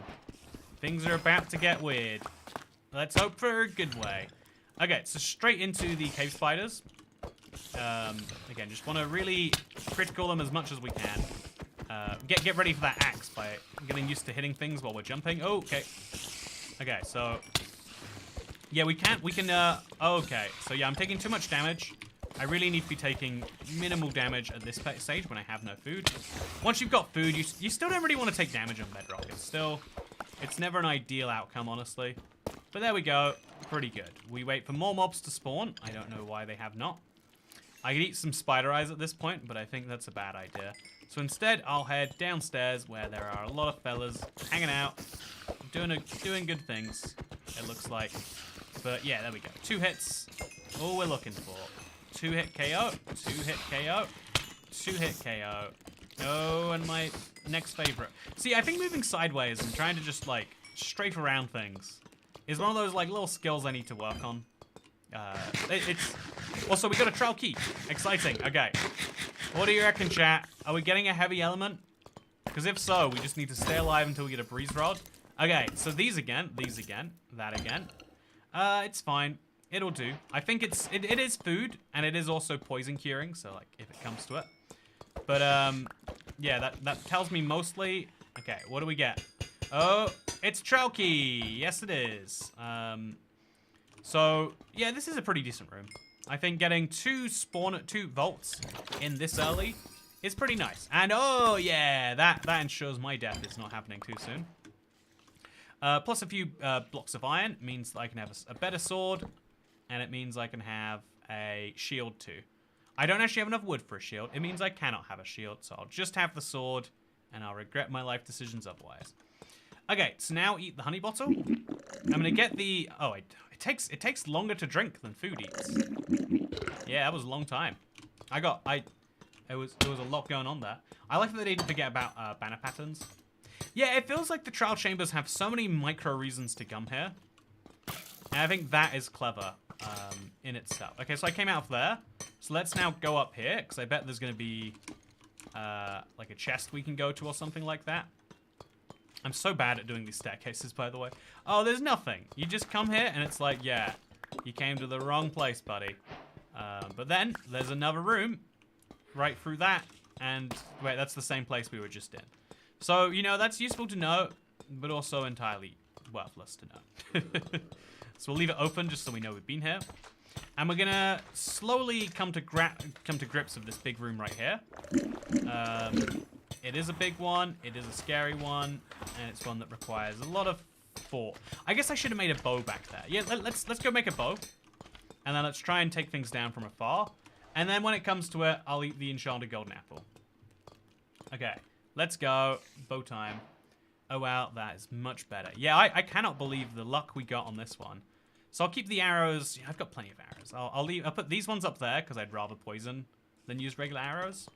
Things are about to get weird. Let's hope for a good way. Okay, so straight into the cave spiders. Again, just want to really critical them as much as we can. Get ready for that axe by getting used to hitting things while we're jumping. Oh, okay. Okay, so yeah, we can. Okay, so yeah, I'm taking too much damage. I really need to be taking minimal damage at this stage when I have no food. Once you've got food, you still don't really want to take damage on bedrock. It's never an ideal outcome, honestly. But there we go. Pretty good. We wait for more mobs to spawn. I don't know why they have not. I could eat some spider eyes at this point, but I think that's a bad idea. So instead, I'll head downstairs where there are a lot of fellas hanging out, doing good things, it looks like. But yeah, there we go. 2 hits. All we're looking for. 2-hit KO, 2-hit KO, 2-hit KO. Oh, and my next favorite. See, I think moving sideways and trying to just, like, strafe around things is one of those, like, little skills I need to work on. Also, we got a trial key. Exciting. Okay. What do you reckon, chat? Are we getting a heavy element? Because if so, we just need to stay alive until we get a breeze rod. Okay, so these again, that again. It's fine. It'll do. I think it is food, and it is also poison curing, so, like, if it comes to it. But, yeah, that tells me mostly... Okay, what do we get? Oh, it's trail key. Yes, it is. So, yeah, this is a pretty decent room. I think getting 2 vaults in this early is pretty nice. And, oh, yeah, that ensures my death is not happening too soon. Plus a few blocks of iron means that I can have a better sword, and it means I can have a shield too. I don't actually have enough wood for a shield. It means I cannot have a shield, so I'll just have the sword, and I'll regret my life decisions otherwise. Okay, so now eat the honey bottle. I'm gonna get the... Oh, it takes longer to drink than food eats. Yeah, that was a long time. It was a lot going on there. I like that they didn't forget about banner patterns. Yeah, it feels like the trial chambers have so many micro reasons to come here. And I think that is clever in itself. Okay, so I came out of there. So let's now go up here, because I bet there's going to be like a chest we can go to or something like that. I'm so bad at doing these staircases, by the way. Oh, there's nothing. You just come here, and it's like, yeah, you came to the wrong place, buddy. But then there's another room right through that. And wait, that's the same place we were just in. So, you know, that's useful to know, but also entirely worthless to know. So we'll leave it open just so we know we've been here. And we're gonna slowly come to grips with this big room right here. It is a big one, it is a scary one, and it's one that requires a lot of thought. I guess I should have made a bow back there. Yeah, let's go make a bow. And then let's try and take things down from afar. And then when it comes to it, I'll eat the enchanted golden apple. Okay, let's go. Bow time. Oh, wow, that is much better. Yeah, I cannot believe the luck we got on this one. So I'll keep the arrows. I've got plenty of arrows. I'll put these ones up there because I'd rather poison than use regular arrows.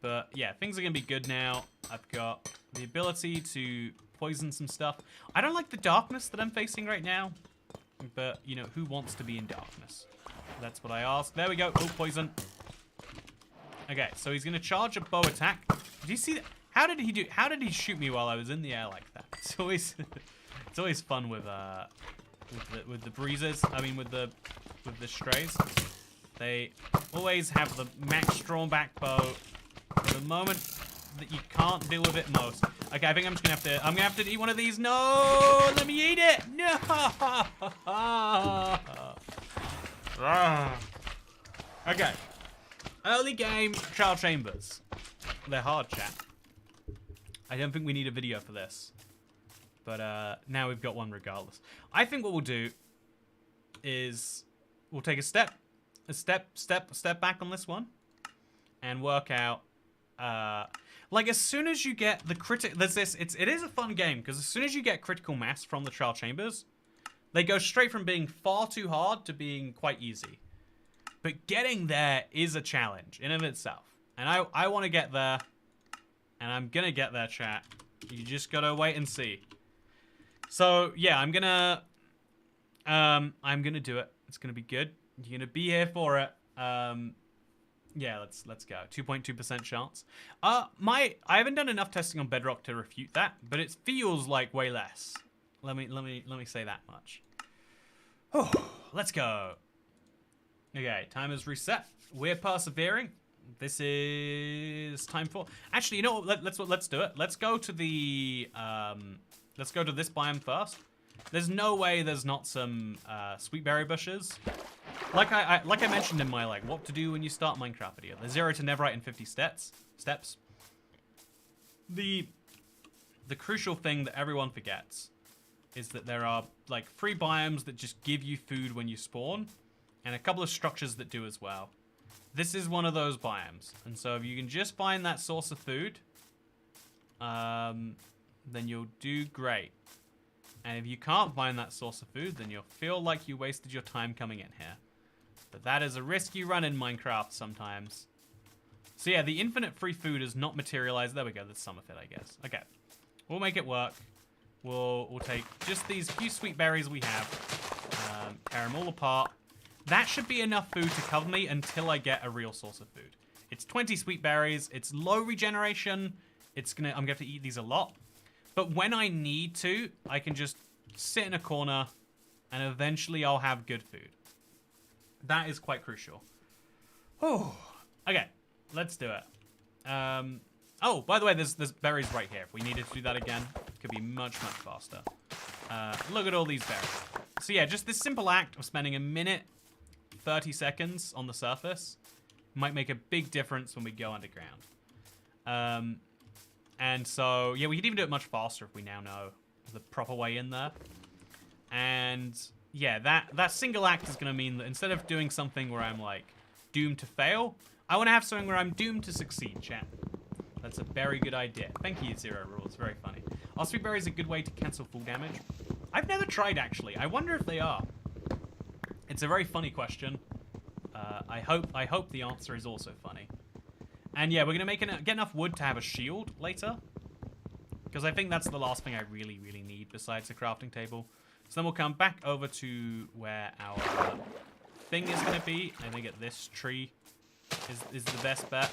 But yeah, things are going to be good now. I've got the ability to poison some stuff. I don't like the darkness that I'm facing right now. But, you know, who wants to be in darkness? That's what I ask. There we go. Oh, poison. Okay, so he's going to charge a bow attack. Did you see that? How did he shoot me while I was in the air like that? It's always fun with the breezes. I mean, with the strays. They always have the max drawn back bow for the moment that you can't deal with it most. Okay, I think I'm gonna have to eat one of these. No, let me eat it. No. Okay. Early game trial chambers. They're hard, chat. I don't think we need a video for this. But now we've got one regardless. I think what we'll do is we'll take a step back on this one and work out like as soon as you get the it is a fun game because as soon as you get critical mass from the trial chambers, they go straight from being far too hard to being quite easy. But getting there is a challenge in and of itself. And I want to get there. And I'm gonna get there, chat. You just gotta wait and see. So, yeah, I'm gonna do it. It's gonna be good. You're gonna be here for it. Yeah, let's go. 2.2% chance. I haven't done enough testing on Bedrock to refute that, but it feels like way less. Let me say that much. Oh, let's go. Okay, time is reset. We're persevering. This is time for. Actually, you know what? Let's do it. Let's go to the let's go to this biome first. There's no way there's not some sweet berry bushes. Like I mentioned in my what to do when you start Minecraft video. There's 0 to Neverite in 50 steps. The crucial thing that everyone forgets is that there are free biomes that just give you food when you spawn, and a couple of structures that do as well. This is one of those biomes, and so if you can just find that source of food, then you'll do great. And if you can't find that source of food, then you'll feel like you wasted your time coming in here. But that is a risk you run in Minecraft sometimes. So yeah, the infinite free food is not materialized. There we go, that's some of it, I guess. Okay, we'll make it work. We'll take just these few sweet berries we have, tear them all apart. That should be enough food to cover me until I get a real source of food. It's 20 sweet berries. It's low regeneration. I'm gonna have to eat these a lot. But when I need to, I can just sit in a corner and eventually I'll have good food. That is quite crucial. Oh, okay, let's do it. Oh, by the way, there's berries right here. If we needed to do that again, it could be much faster. Look at all these berries. So yeah, just this simple act of spending a minute, 30 seconds on the surface might make a big difference when we go underground. And so, yeah, we could even do it much faster if we now know the proper way in there. And yeah, that single act is going to mean that instead of doing something where I'm doomed to fail, I want to have something where I'm doomed to succeed, chat. That's a very good idea. Thank you, Zero Rules. Very funny. Are sweet berries a good way to cancel full damage? I've never tried, actually. I wonder if they are. It's a very funny question. I hope the answer is also funny. And yeah, we're gonna get enough wood to have a shield later, because I think that's the last thing I really need besides a crafting table. So then we'll come back over to where our thing is gonna be. I think at this tree is the best bet.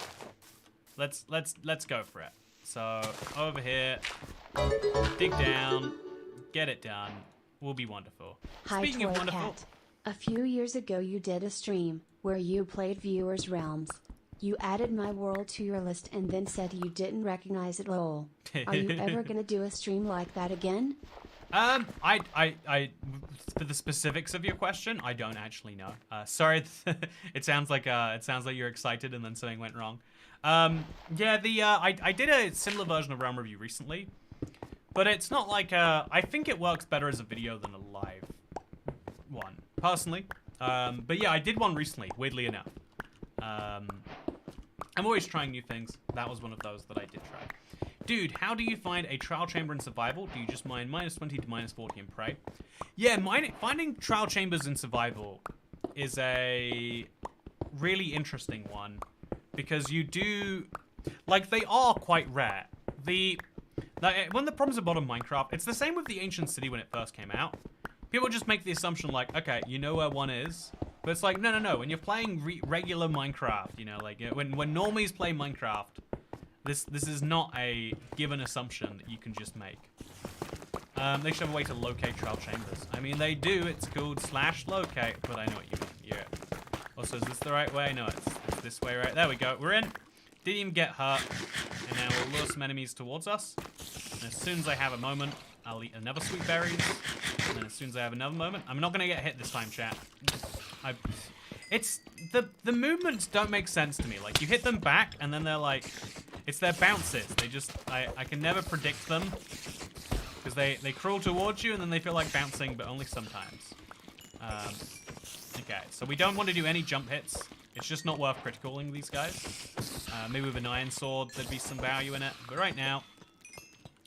Let's go for it. So over here, dig down, get it done. Will be wonderful. Hi, Speaking of wonderful, Toycat. A few years ago you did a stream where you played Viewers Realms. You added my world to your list and then said you didn't recognize it lol. Are you ever gonna do a stream like that again? I for the specifics of your question, I don't actually know. Sorry, it sounds like you're excited and then something went wrong. Yeah, I did a similar version of Realm Review recently, but it's not I think it works better as a video than a live one, personally. But yeah, I did one recently, weirdly enough. I'm always trying new things. That was one of those that I did try. Dude, how do you find a trial chamber in survival? Do you just mine -20 to -40 in prey? Yeah, finding trial chambers in survival is a really interesting one, because you do, they are quite rare. One of the problems about modern Minecraft, it's the same with the ancient city when it first came out. People just make the assumption okay, you know where one is. But it's no. When you're playing regular Minecraft, you know, when normies play Minecraft, this is not a given assumption that you can just make. They should have a way to locate trial chambers. I mean, they do. It's called /locate, but I know what you mean. Yeah. Also, is this the right way? No, it's this way, right? There we go. We're in. Didn't even get hurt. And now we'll lure some enemies towards us. And as soon as I have a moment, I'll eat another sweet berries. And then as soon as I have another moment, I'm not gonna get hit this time, chat. It's the movements don't make sense to me. You hit them back, and then they're it's their bounces. They just I can never predict them, because they crawl towards you and then they feel like bouncing, but only sometimes. Okay, so we don't want to do any jump hits. It's just not worth criticaling these guys. Maybe with an iron sword there'd be some value in it, but right now,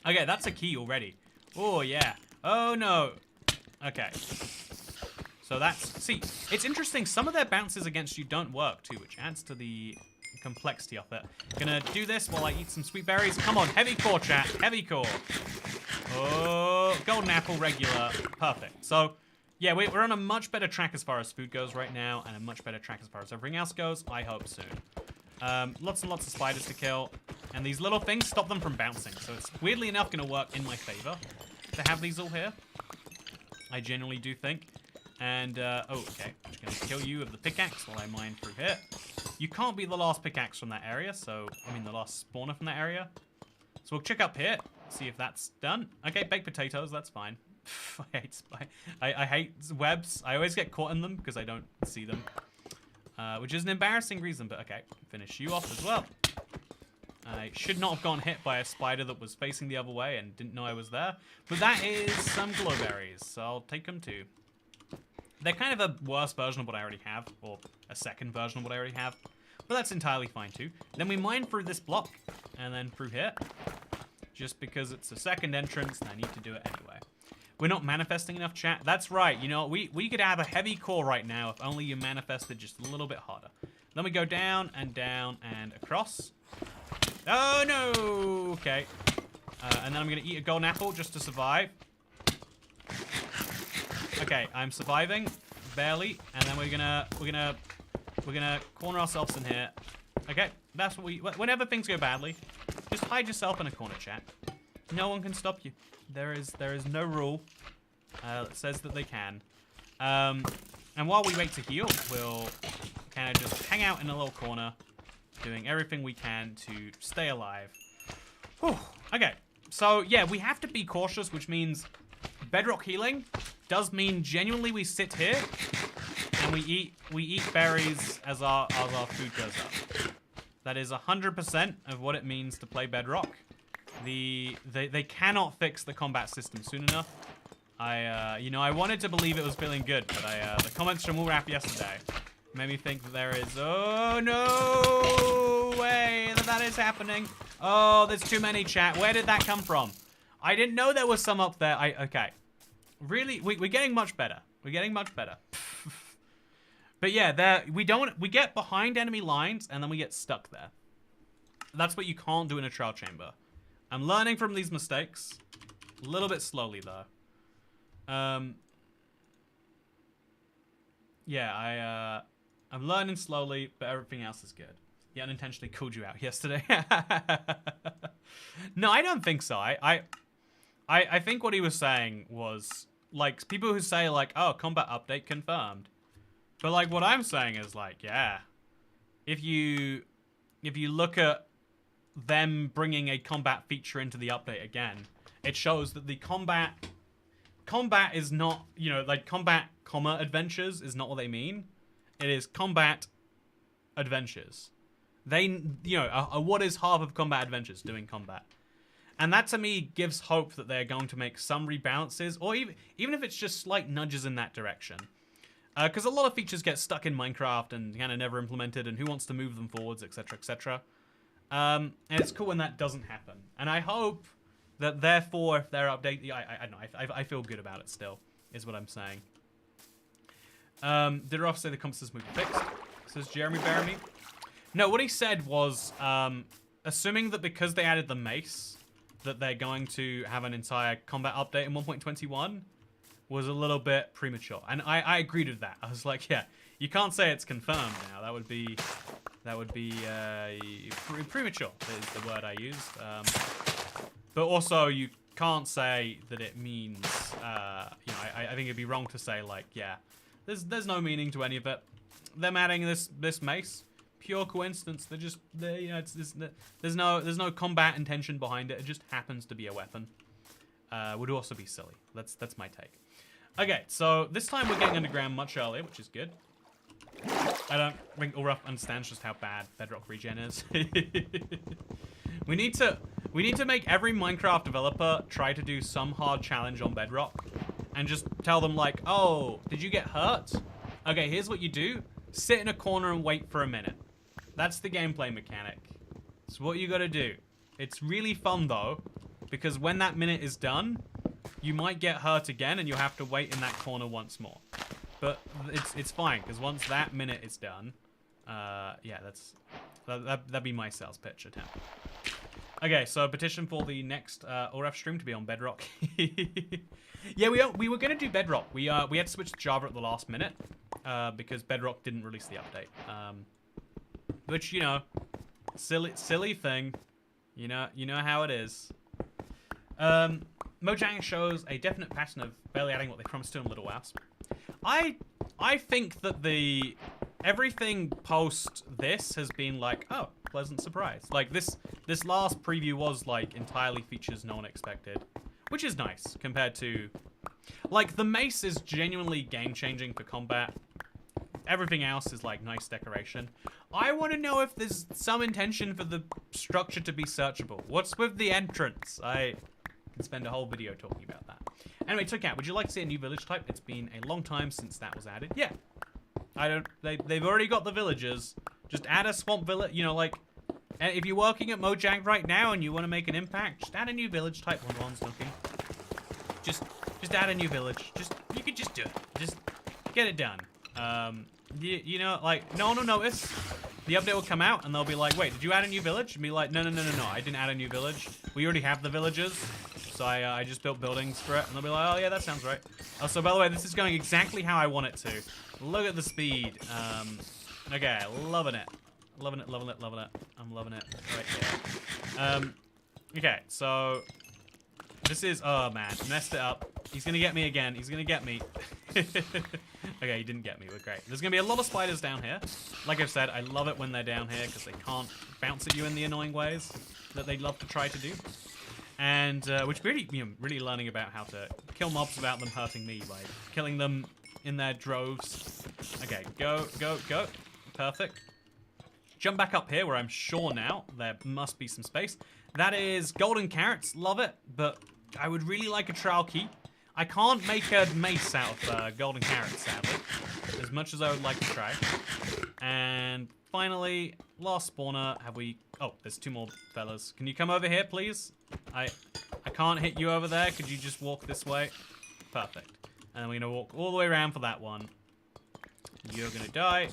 okay, that's a key already. Oh yeah. Oh no. Okay. So see, it's interesting. Some of their bounces against you don't work too, which adds to the complexity of it. Gonna do this while I eat some sweet berries. Come on, heavy core, chat. Heavy core. Oh, golden apple, regular. Perfect. So, yeah, we're on a much better track as far as food goes right now, and a much better track as far as everything else goes. I hope soon. Lots and lots of spiders to kill, and these little things stop them from bouncing, so it's weirdly enough going to work in my favor to have these all here. I genuinely do think. And, oh, okay. I'm just going to kill you with the pickaxe while I mine through here. You can't be the last pickaxe from that area, so, I mean, the last spawner from that area. So we'll check up here, see if that's done. Okay, baked potatoes, that's fine. I hate webs. I always get caught in them because I don't see them. Which is an embarrassing reason, but okay. Finish you off as well. I should not have gotten hit by a spider that was facing the other way and didn't know I was there. But that is some glowberries, so I'll take them too. They're kind of a worse version of what I already have, or a second version of what I already have. But that's entirely fine too. Then we mine through this block, and then through here. Just because it's a second entrance, and I need to do it anyway. We're not manifesting enough, chat. That's right, you know, we could have a heavy core right now if only you manifested just a little bit harder. Then we go down, and across. Oh, no! Okay. And then I'm going to eat a golden apple just to survive. Okay, I'm surviving, barely, and then we're gonna corner ourselves in here. Okay, that's what whenever things go badly, just hide yourself in a corner, chat. No one can stop you. There is no rule that says that they can. And while we wait to heal, we'll kind of just hang out in a little corner, doing everything we can to stay alive. Whew. Okay, so yeah, we have to be cautious, which means bedrock healing does mean genuinely we sit here and we eat berries as our food goes up. That is 100% of what it means to play bedrock. They cannot fix the combat system soon enough. I wanted to believe it was feeling good, but the comments from Woolrap yesterday made me think that there is, oh no way that is happening. Oh, there's too many, chat. Where did that come from? I didn't know there was some up there. Okay. Really, we're getting much better. We're getting much better. But yeah, we get behind enemy lines and then we get stuck there. That's what you can't do in a trial chamber. I'm learning from these mistakes. A little bit slowly though. Yeah, I'm learning slowly, but everything else is good. He unintentionally called you out yesterday. No, I don't think so. I think what he was saying was, like, people who say, like, oh, combat update confirmed. But, like, what I'm saying is, like, yeah. If you look at them bringing a combat feature into the update again, it shows that the combat is not, you know, like, combat, adventures is not what they mean. It is combat adventures. They, you know, what is half of combat adventures? Doing combat. And that, to me, gives hope that they're going to make some rebalances, or even if it's just slight nudges in that direction. Because a lot of features get stuck in Minecraft and kind of never implemented, and who wants to move them forwards, etc., etc. And it's cool when that doesn't happen. And I hope that, therefore, if they're updated... I don't know, I feel good about it still, is what I'm saying. Did Roth say the compass is moving fixed? Says Jeremy Baramy. No, what he said was, assuming that because they added the mace, that they're going to have an entire combat update in 1.21 was a little bit premature. And I agreed with that. I was like, yeah, you can't say it's confirmed now. That would be premature is the word I used. But also you can't say that it means, you know, I think it'd be wrong to say, like, yeah, there's no meaning to any of it. Them adding this mace, pure coincidence. You know, there's no combat intention behind it. It just happens to be a weapon. Would also be silly. That's my take. Okay, so this time we're getting underground much earlier, which is good. I don't think Ulraf understands just how bad bedrock regen is. We need to make every Minecraft developer try to do some hard challenge on bedrock, and just tell them, like, oh, did you get hurt? Okay, here's what you do. Sit in a corner and wait for a minute. That's the gameplay mechanic. It's what you gotta do. It's really fun, though, because when that minute is done, you might get hurt again, and you'll have to wait in that corner once more. But it's fine, because once that minute is done, yeah, that'd be my sales pitch attempt. Okay, so petition for the next ORF stream to be on Bedrock. Yeah, we were gonna do Bedrock. We had to switch to Java at the last minute because Bedrock didn't release the update. Which, you know, silly thing. You know how it is. Mojang shows a definite pattern of barely adding what they promised to in Little Wasp. I think that everything post this has been like, oh, pleasant surprise. Like this last preview was like entirely features no one expected, which is nice compared to, like, the mace is genuinely game changing for combat. Everything else is like nice decoration. I want to know if there's some intention for the structure to be searchable. What's with the entrance? I can spend a whole video talking about that. Anyway, Toycat, would you like to see a new village type? It's been a long time since that was added. Yeah. They've already got the villagers. Just add a swamp village, you know, like, if you're working at Mojang right now and you want to make an impact, just add a new village type one Snooky. Just add a new village. You could just do it. Just get it done. You know, like, no one will notice. The update will come out and they'll be like, wait, did you add a new village? And be like, no, I didn't add a new village. We already have the villagers. So I just built buildings for it. And they'll be like, oh yeah, that sounds right. Oh, so by the way, this is going exactly how I want it to. Look at the speed. Okay, loving it. Loving it. I'm loving it right here. Okay, so this is, oh man, messed it up. He's gonna get me again. He's gonna get me. Okay, he didn't get me. We're great. There's gonna be a lot of spiders down here. Like I've said, I love it when they're down here because they can't bounce at you in the annoying ways that they love to try to do. And which really, really learning about how to kill mobs without them hurting me by killing them in their droves. Okay, go. Perfect. Jump back up here where I'm sure now there must be some space. That is golden carrots. Love it, but I would really like a trowel key. I can't make a mace out of golden carrots, sadly, as much as I would like to try. And finally, last spawner. Have we... Oh, there's two more fellas. Can you come over here, please? I can't hit you over there. Could you just walk this way? Perfect. And we're going to walk all the way around for that one. You're going to die.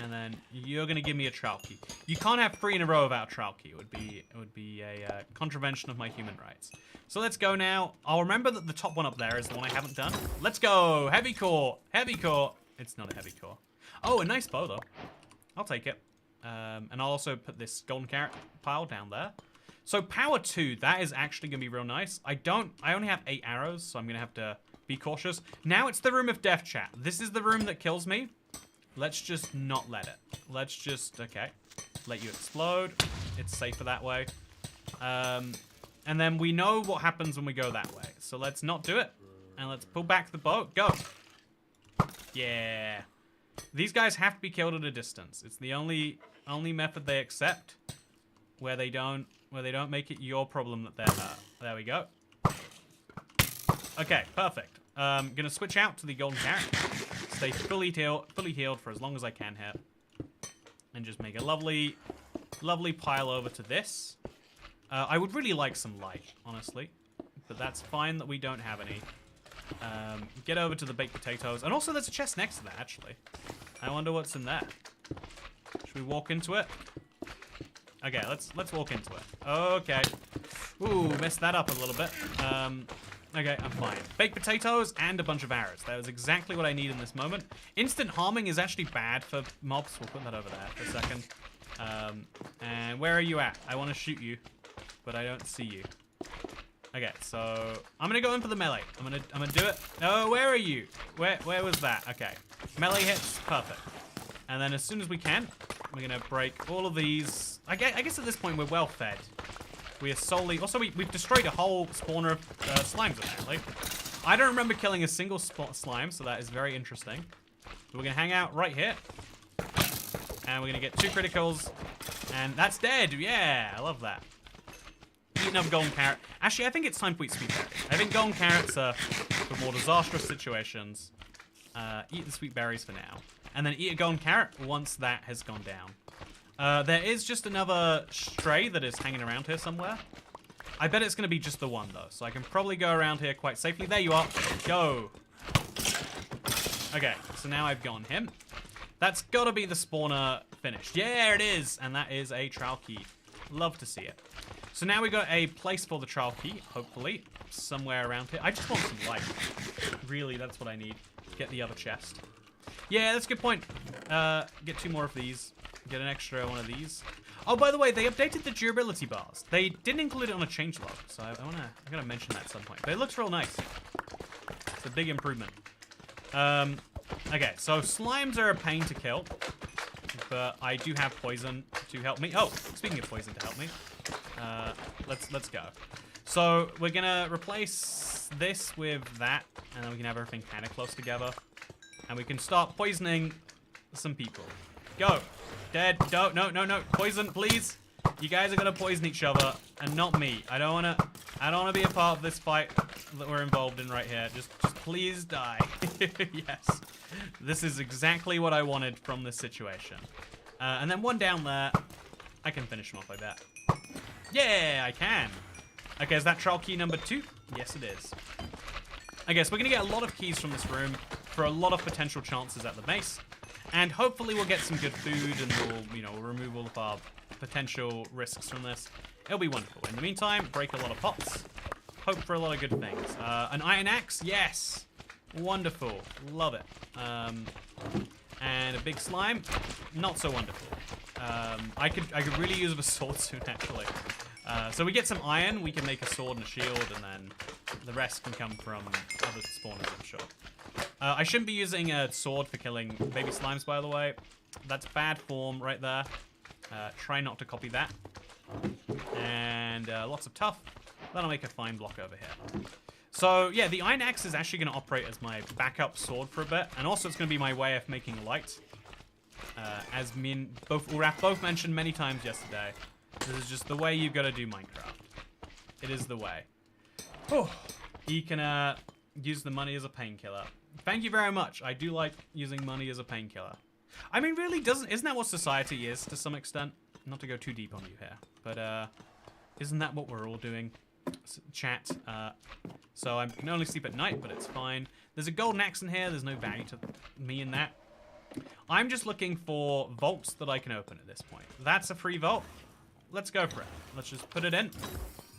And then you're going to give me a trowel key. You can't have 3 in a row without a trowel key. It would be a contravention of my human rights. So let's go now. I'll remember that the top one up there is the one I haven't done. Let's go. Heavy core. Heavy core. It's not a heavy core. Oh, a nice bow, though. I'll take it. And I'll also put this golden carrot pile down there. So power 2, that is actually going to be real nice. I only have 8 arrows, so I'm going to have to be cautious. Now it's the room of death, chat. This is the room that kills me. Let's just not let it. Let's just, okay. Let you explode. It's safer that way. And then we know what happens when we go that way. So let's not do it. And let's pull back the boat. Go. Yeah. These guys have to be killed at a distance. It's the only method they accept where they don't make it your problem that they're hurt. There we go. Okay, perfect. Gonna switch out to the golden carrot. Stay fully healed for as long as I can here. And just make a lovely pile over to this. I would really like some light, honestly. But that's fine that we don't have any. Get over to the baked potatoes. And also there's a chest next to that, actually. I wonder what's in there. Should we walk into it? Okay, let's walk into it. Okay. Ooh, messed that up a little bit. Okay, I'm fine. Baked potatoes and a bunch of arrows. That was exactly what I need in this moment. Instant harming is actually bad for mobs. We'll put that over there for a second. And where are you at? I want to shoot you, but I don't see you. Okay, so I'm gonna go in for the melee. I'm gonna do it. Oh, where are you? Where was that? Okay, melee hits, perfect. And then as soon as we can, we're gonna break all of these. I guess at this point we're well fed. We are solely... Also, we've destroyed a whole spawner of slimes, apparently. I don't remember killing a single slime, so that is very interesting. So we're going to hang out right here. And we're going to get 2 criticals. And that's dead. Yeah, I love that. Eat another golden carrot. Actually, I think it's time to eat sweet berries. I think golden carrots are for more disastrous situations. Eat the sweet berries for now. And then eat a golden carrot once that has gone down. There is just another stray that is hanging around here somewhere. I bet it's going to be just the one, though. So I can probably go around here quite safely. There you are. Go. Okay, so now I've gone him. That's got to be the spawner finished. Yeah, it is. And that is a trowel key. Love to see it. So now we got a place for the trial key, hopefully, somewhere around here. I just want some light. Really, that's what I need. Get the other chest. Yeah, that's a good point. Get 2 more of these. Get an extra one of these. Oh, by the way, they updated the durability bars. They didn't include it on a changelog, so I gotta mention that at some point. But it looks real nice. It's a big improvement. Okay, so slimes are a pain to kill, but I do have poison to help me. Oh, speaking of poison to help me, let's go. So we're gonna replace this with that, and then we can have everything kind of close together, and we can start poisoning some people. Go. Dead. No. Poison, please. You guys are gonna poison each other, and not me. I don't wanna be a part of this fight that we're involved in right here. Just please die. Yes. This is exactly what I wanted from this situation. And then one down there. I can finish him off like that. Yeah, I can. Okay, is that trial key number 2? Yes, it is. Okay, so we're gonna get a lot of keys from this room for a lot of potential chances at the mace. And hopefully we'll get some good food and we'll, you know, remove all of our potential risks from this. It'll be wonderful. In the meantime, break a lot of pots. Hope for a lot of good things. An iron axe? Yes! Wonderful. Love it. And a big slime? Not so wonderful. I could really use a sword soon, actually. So we get some iron, we can make a sword and a shield, and then the rest can come from other spawners, I'm sure. I shouldn't be using a sword for killing baby slimes, by the way. That's bad form right there. Try not to copy that. And lots of tough. That'll make a fine block over here. So, yeah, the iron axe is actually going to operate as my backup sword for a bit. And also it's going to be my way of making light. As me and Ulraf both mentioned many times yesterday. This is just the way you've got to do Minecraft. It is the way. Oh, you can use the money as a painkiller. Thank you very much. I do like using money as a painkiller. I mean, really, isn't that what society is to some extent? Not to go too deep on you here, but isn't that what we're all doing? Chat. So I can only sleep at night, but it's fine. There's a golden axe in here. There's no value to me in that. I'm just looking for vaults that I can open at this point. That's a free vault. Let's go for it. Let's just put it in.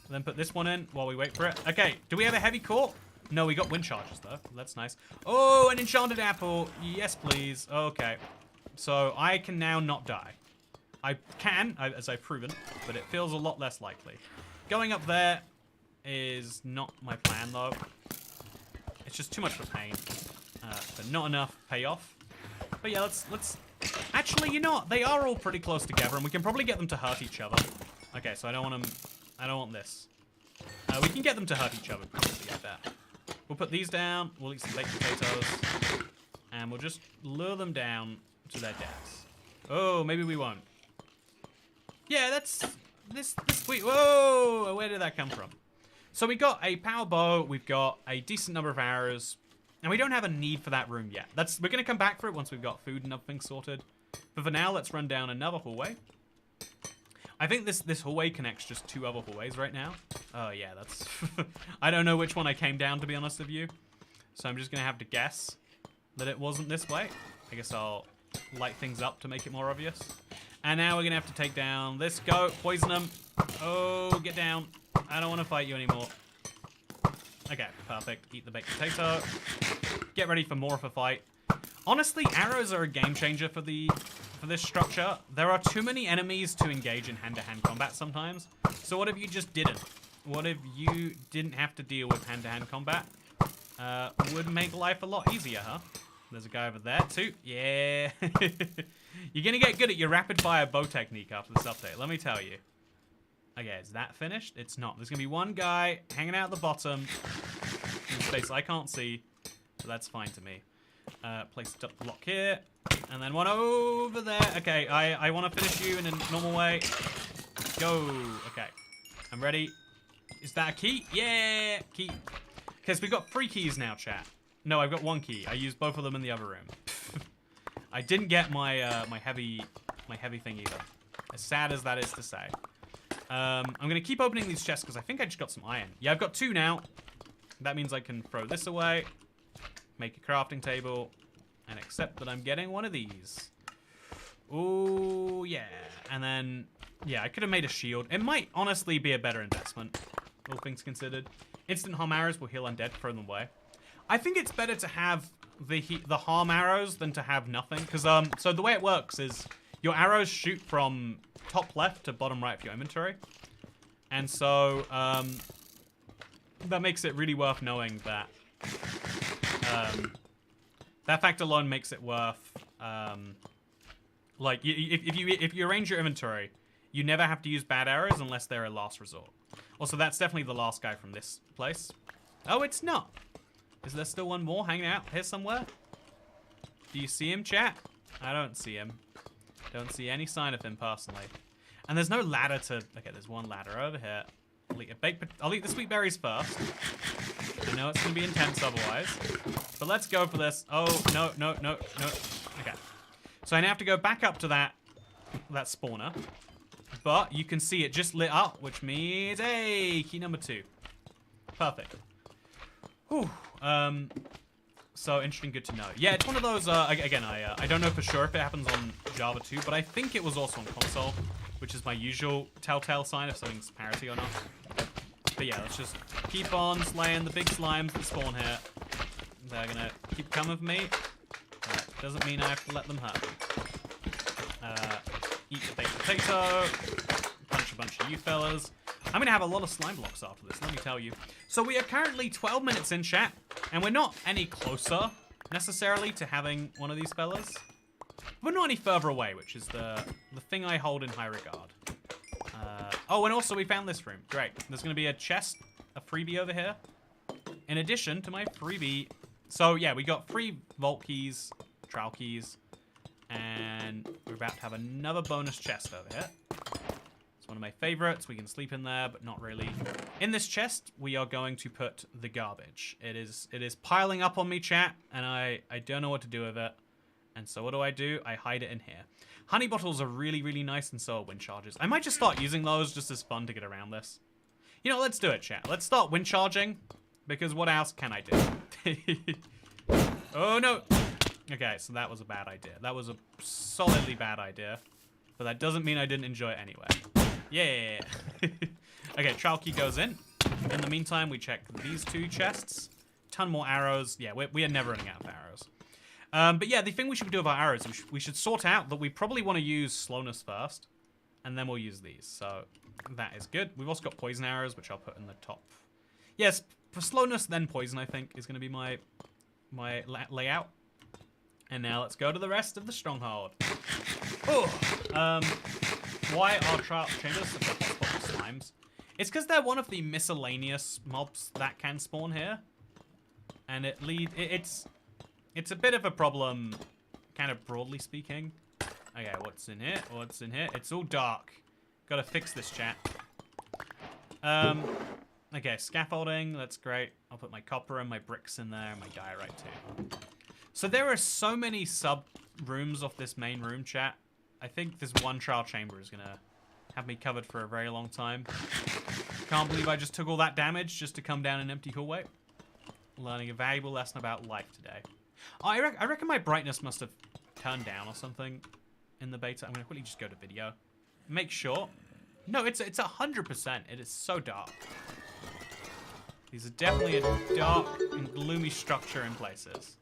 Then put this one in while we wait for it. Okay, do we have a heavy core? No, we got wind charges, though. That's nice. Oh, an enchanted apple. Yes, please. Okay. So I can now not die. I can, as I've proven, but it feels a lot less likely. Going up there is not my plan, though. It's just too much of a pain, but not enough payoff. But yeah, let's... Actually, you know what? They are all pretty close together, and we can probably get them to hurt each other. Okay, so I don't want them... I don't want this. We can get them to hurt each other, probably, I bet. We'll put these down, we'll eat some baked potatoes, and we'll just lure them down to their deaths. Oh, maybe we won't. Yeah, that's... This sweet... Whoa! Where did that come from? So we got a power bow, we've got a decent number of arrows, and we don't have a need for that room yet. We're going to come back for it once we've got food and other things sorted. But for now, let's run down another hallway. I think this hallway connects just 2 other hallways right now. Oh, yeah, that's... I don't know which one I came down, to be honest with you. So I'm just going to have to guess that it wasn't this way. I guess I'll light things up to make it more obvious. And now we're going to have to take down this. Go. Poison them. Oh, get down. I don't want to fight you anymore. Okay, perfect. Eat the baked potato. Get ready for more of a fight. Honestly, arrows are a game changer for this structure. There are too many enemies to engage in hand-to-hand combat sometimes. So what if you just didn't? What if you didn't have to deal with hand-to-hand combat? Would make life a lot easier, huh? There's a guy over there too. Yeah. You're gonna get good at your rapid-fire bow technique after this update, let me tell you. Okay, is that finished? It's not. There's gonna be one guy hanging out at the bottom in space I can't see, so that's fine to me. Place a block here, and then one over there. Okay, I want to finish you in a normal way. Go. Okay, I'm ready. Is that a key? Yeah, key. Because we've got 3 keys now, chat. No, I've got 1 key. I used both of them in the other room. I didn't get my my heavy thing either. As sad as that is to say. I'm gonna keep opening these chests because I think I just got some iron. Yeah, I've got 2 now. That means I can throw this away, make a crafting table, and accept that I'm getting one of these. Ooh, yeah. And then Yeah, I could have made a shield. It might honestly be a better investment, all things considered. Instant harm arrows will heal undead, throw them away. I think it's better to have the harm arrows than to have nothing. Because, so the way it works is your arrows shoot from top left to bottom right of your inventory. And so, that makes it really worth knowing that. That fact alone makes it worth, like, if you arrange your inventory, you never have to use bad arrows unless they're a last resort. Also, that's definitely the last guy from this place. Oh, it's not. Is there still one more hanging out here somewhere? Do you see him, chat? I don't see him. Don't see any sign of him personally. And there's no ladder to... Okay, there's one ladder over here. I'll eat the sweet berries first. I know it's going to be intense otherwise. But let's go for this. Oh, no, no, no, no. Okay. So I now have to go back up to that spawner. But you can see it just lit up, which means, hey, key number 2. Perfect. Whew. So interesting, good to know. Yeah, it's one of those, again, I don't know for sure if it happens on Java 2, but I think it was also on console, which is my usual telltale sign if something's parity or not. But yeah, let's just keep on slaying the big slimes that spawn here. They're gonna keep coming for me. That doesn't mean I have to let them hurt me. Eat the baked potato. Punch a bunch of you fellas. I'm gonna have a lot of slime blocks after this, let me tell you. So we are currently 12 minutes in, chat, and we're not any closer necessarily to having one of these fellas. We're not any further away, which is the thing I hold in high regard. Oh, and also we found this room. Great. There's gonna be a chest, a freebie over here. In addition to my freebie. So yeah, we got 3 vault keys, trowel keys, and we're about to have another bonus chest over here. It's one of my favorites. We can sleep in there, but not really. In this chest, we are going to put the garbage. It is piling up on me, chat, and I don't know what to do with it. And so what do? I hide it in here. Honey bottles are really, really nice, and so are wind charges. I might just start using those just as fun to get around this. You know, let's do it, chat. Let's start wind charging, because what else can I do? Oh, no. Okay, so that was a bad idea. That was a solidly bad idea, but that doesn't mean I didn't enjoy it anyway. Yeah. Okay, trowel key goes in. In the meantime, we check these 2 chests. Ton more arrows. Yeah, we are never running out of arrows. But yeah, the thing we should do with our arrows, we should sort out that we probably want to use slowness first, and then we'll use these. So that is good. We've also got poison arrows, which I'll put in the top. Yes, for slowness, then poison, I think, is going to be my layout. And now let's go to the rest of the stronghold. Oh, why are trowel chambers such a hotspot for slimes? It's because they're one of the miscellaneous mobs that can spawn here, and it's a bit of a problem, kind of broadly speaking. Okay, what's in here? What's in here? It's all dark. Gotta fix this, chat. Okay, scaffolding. That's great. I'll put my copper and my bricks in there, and my diorite too. So there are so many sub-rooms off this main room, chat. I think this one trowel chamber is gonna have me covered for a very long time. Can't believe I just took all that damage just to come down an empty hallway. Learning a valuable lesson about life today. Oh, I reckon my brightness must have turned down or something in the beta. I'm gonna quickly just go to video. Make sure. No, it's 100%. It is so dark. These are definitely a dark and gloomy structure in places.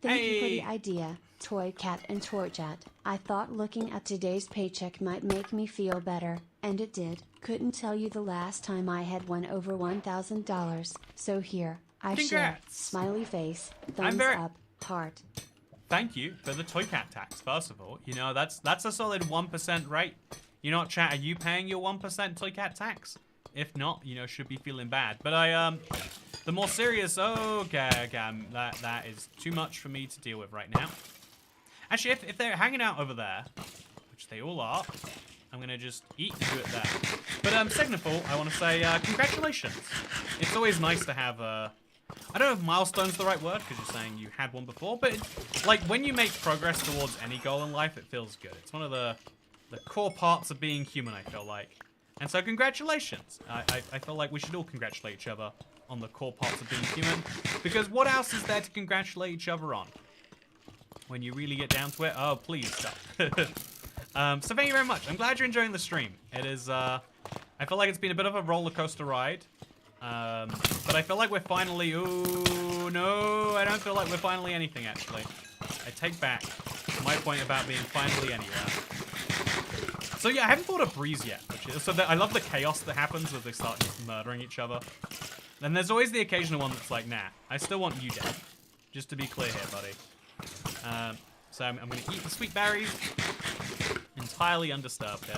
Thank you for the idea, Toycat and Torchat. I thought looking at today's paycheck might make me feel better, and it did. Couldn't tell you the last time I had won over $1,000, so here, I share. Smiley face, thumbs up, heart. Thank you for the Toycat tax, first of all. You know, that's a solid 1% rate. You know what, chat, are you paying your 1% Toycat tax? If not, you know, should be feeling bad. But the more serious, okay, that is too much for me to deal with right now. Actually, if they're hanging out over there, which they all are, I'm gonna just eat and do it there. But second of all, I want to say congratulations. It's always nice to have I don't know if milestone's the right word, because you're saying you had one before, but like when you make progress towards any goal in life, it feels good. It's one of the core parts of being human, I feel like. And so congratulations. I feel like we should all congratulate each other on the core parts of being human, because what else is there to congratulate each other on? When you really get down to it, oh, please stop. So thank you very much. I'm glad you're enjoying the stream. It is, I feel like it's been a bit of a roller coaster ride. But I feel like we're finally, ooh, no, I don't feel like we're finally anything, actually. I take back my point about being finally anywhere. So yeah, I haven't fought a breeze yet, I love the chaos that happens as they start just murdering each other. And there's always the occasional one that's like, nah, I still want you dead. Just to be clear here, buddy. So I'm gonna eat the sweet berries. Entirely undisturbed here.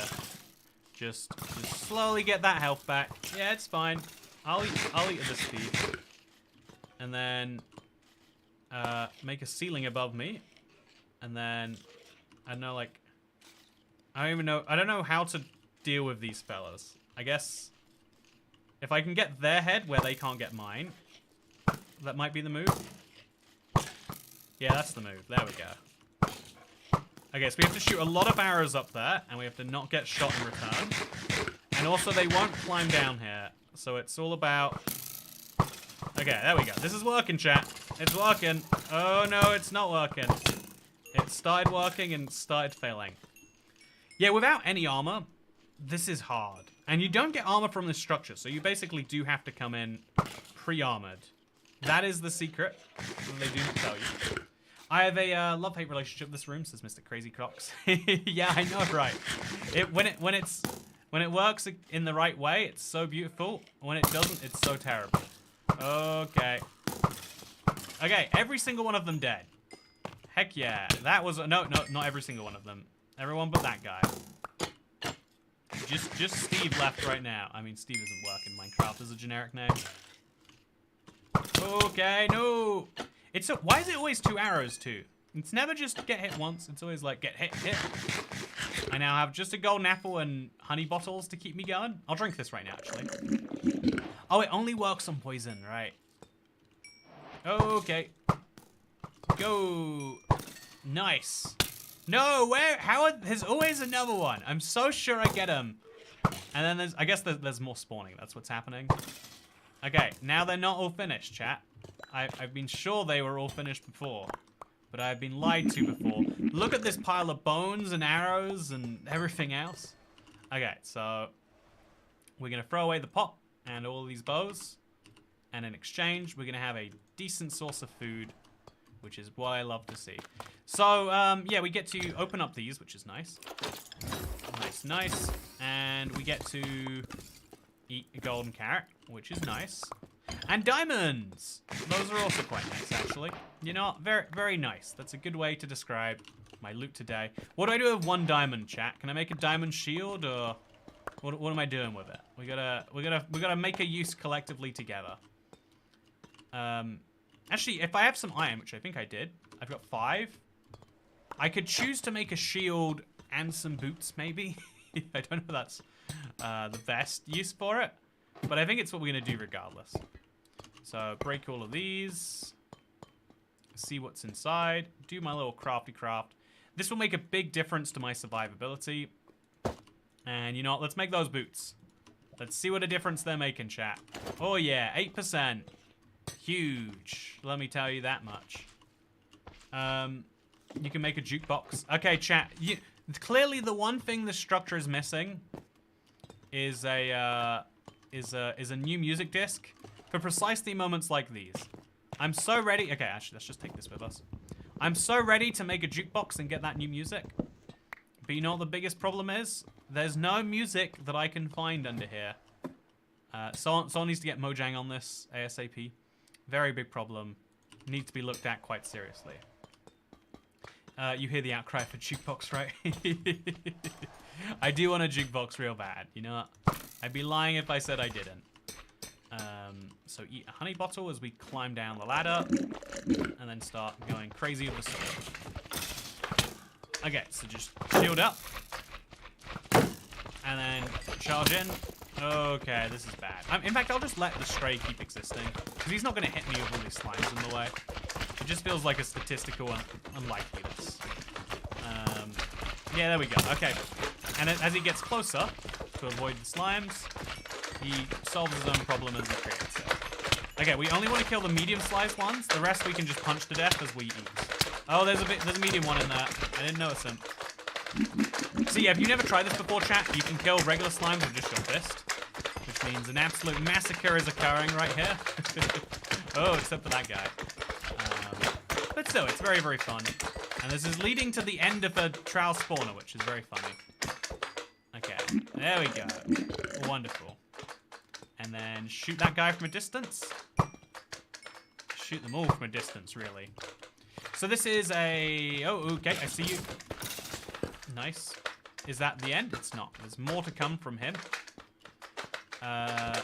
Just slowly get that health back. Yeah, it's fine. I'll eat at this speed. And then make a ceiling above me. And then I don't know, like, I don't know how to deal with these fellas. I guess if I can get their head where they can't get mine, that might be the move. Yeah, that's the move. There we go. Okay, so we have to shoot a lot of arrows up there, and we have to not get shot in return. And also, they won't climb down here, so it's all about... Okay, there we go. This is working, chat. It's working. Oh, no, it's not working. It started working and started failing. Yeah, without any armor, this is hard. And you don't get armor from this structure, so you basically do have to come in pre-armored. That is the secret that they do not tell you. I have a love-hate relationship with this room, says Mr. Crazy Crocs. Yeah, I know, right? When it works in the right way, it's so beautiful. When it doesn't, it's so terrible. Okay. Okay, every single one of them dead. Heck yeah. That was no, not every single one of them. Everyone but that guy. Just Steve left right now. I mean, Steve doesn't work in Minecraft as a generic name. Okay, no. Why is it always 2 arrows too? It's never just get hit once. It's always like get hit. I now have just a golden apple and honey bottles to keep me going. I'll drink this right now, actually. Oh, it only works on poison, right? Okay. Go. Nice. No, where? There's always another one. I'm so sure I get him. And then I guess there's more spawning. That's what's happening. Okay, now they're not all finished, chat. I've been sure they were all finished before, but I've been lied to before. Look at this pile of bones and arrows and everything else. Okay, so we're gonna throw away the pot and all these bows, and in exchange, we're gonna have a decent source of food, which is what I love to see. So, yeah, we get to open up these, which is nice. Nice. And we get to eat a golden carrot, which is nice. And diamonds! Those are also quite nice, actually. You know, very, very nice. That's a good way to describe my loot today. What do I do with 1 diamond, chat? Can I make a diamond shield, or what am I doing with it? We gotta make a use collectively together. Actually, if I have some iron, which I think I did, I've got 5. I could choose to make a shield and some boots, maybe. I don't know if that's the best use for it, but I think it's what we're gonna do regardless. So break all of these, see what's inside, do my little crafty craft. This will make a big difference to my survivability. And you know what, let's make those boots. Let's see what a difference they're making, chat. Oh yeah, 8%. Huge, let me tell you that much. You can make a jukebox. Okay, chat, clearly the one thing the structure is missing is a new music disc for precisely moments like these. I'm so ready. Okay, actually, let's just take this with us. I'm so ready to make a jukebox and get that new music. But you know what the biggest problem is? There's no music that I can find under here. Someone needs to get Mojang on this ASAP. Very big problem. Needs to be looked at quite seriously. You hear the outcry for jukebox, right? I do want a jukebox real bad. You know what? I'd be lying if I said I didn't. So eat a honey bottle as we climb down the ladder, and then start going crazy with the sword. Okay, so just shield up, and then charge in. Okay, this is bad. In fact, I'll just let the stray keep existing, because he's not going to hit me with all these slimes in the way. It just feels like a statistical unlikeliness. Yeah, there we go. Okay. And as he gets closer, to avoid the slimes, he solves his own problem as he creates it. Okay, we only want to kill the medium-sized ones. The rest we can just punch to death as we eat. Oh, there's a medium one in there. I didn't notice him. So yeah, if you never tried this before, chat, you can kill regular slimes with just your fist, which means an absolute massacre is occurring right here. Oh, except for that guy. But still, it's very, very fun. And this is leading to the end of a trowel spawner, which is very funny. Okay, there we go. Wonderful. And then shoot that guy from a distance. Shoot them all from a distance, really. So this is a... Oh, okay, I see you. Nice. Is that the end? It's not. There's more to come from him. I'm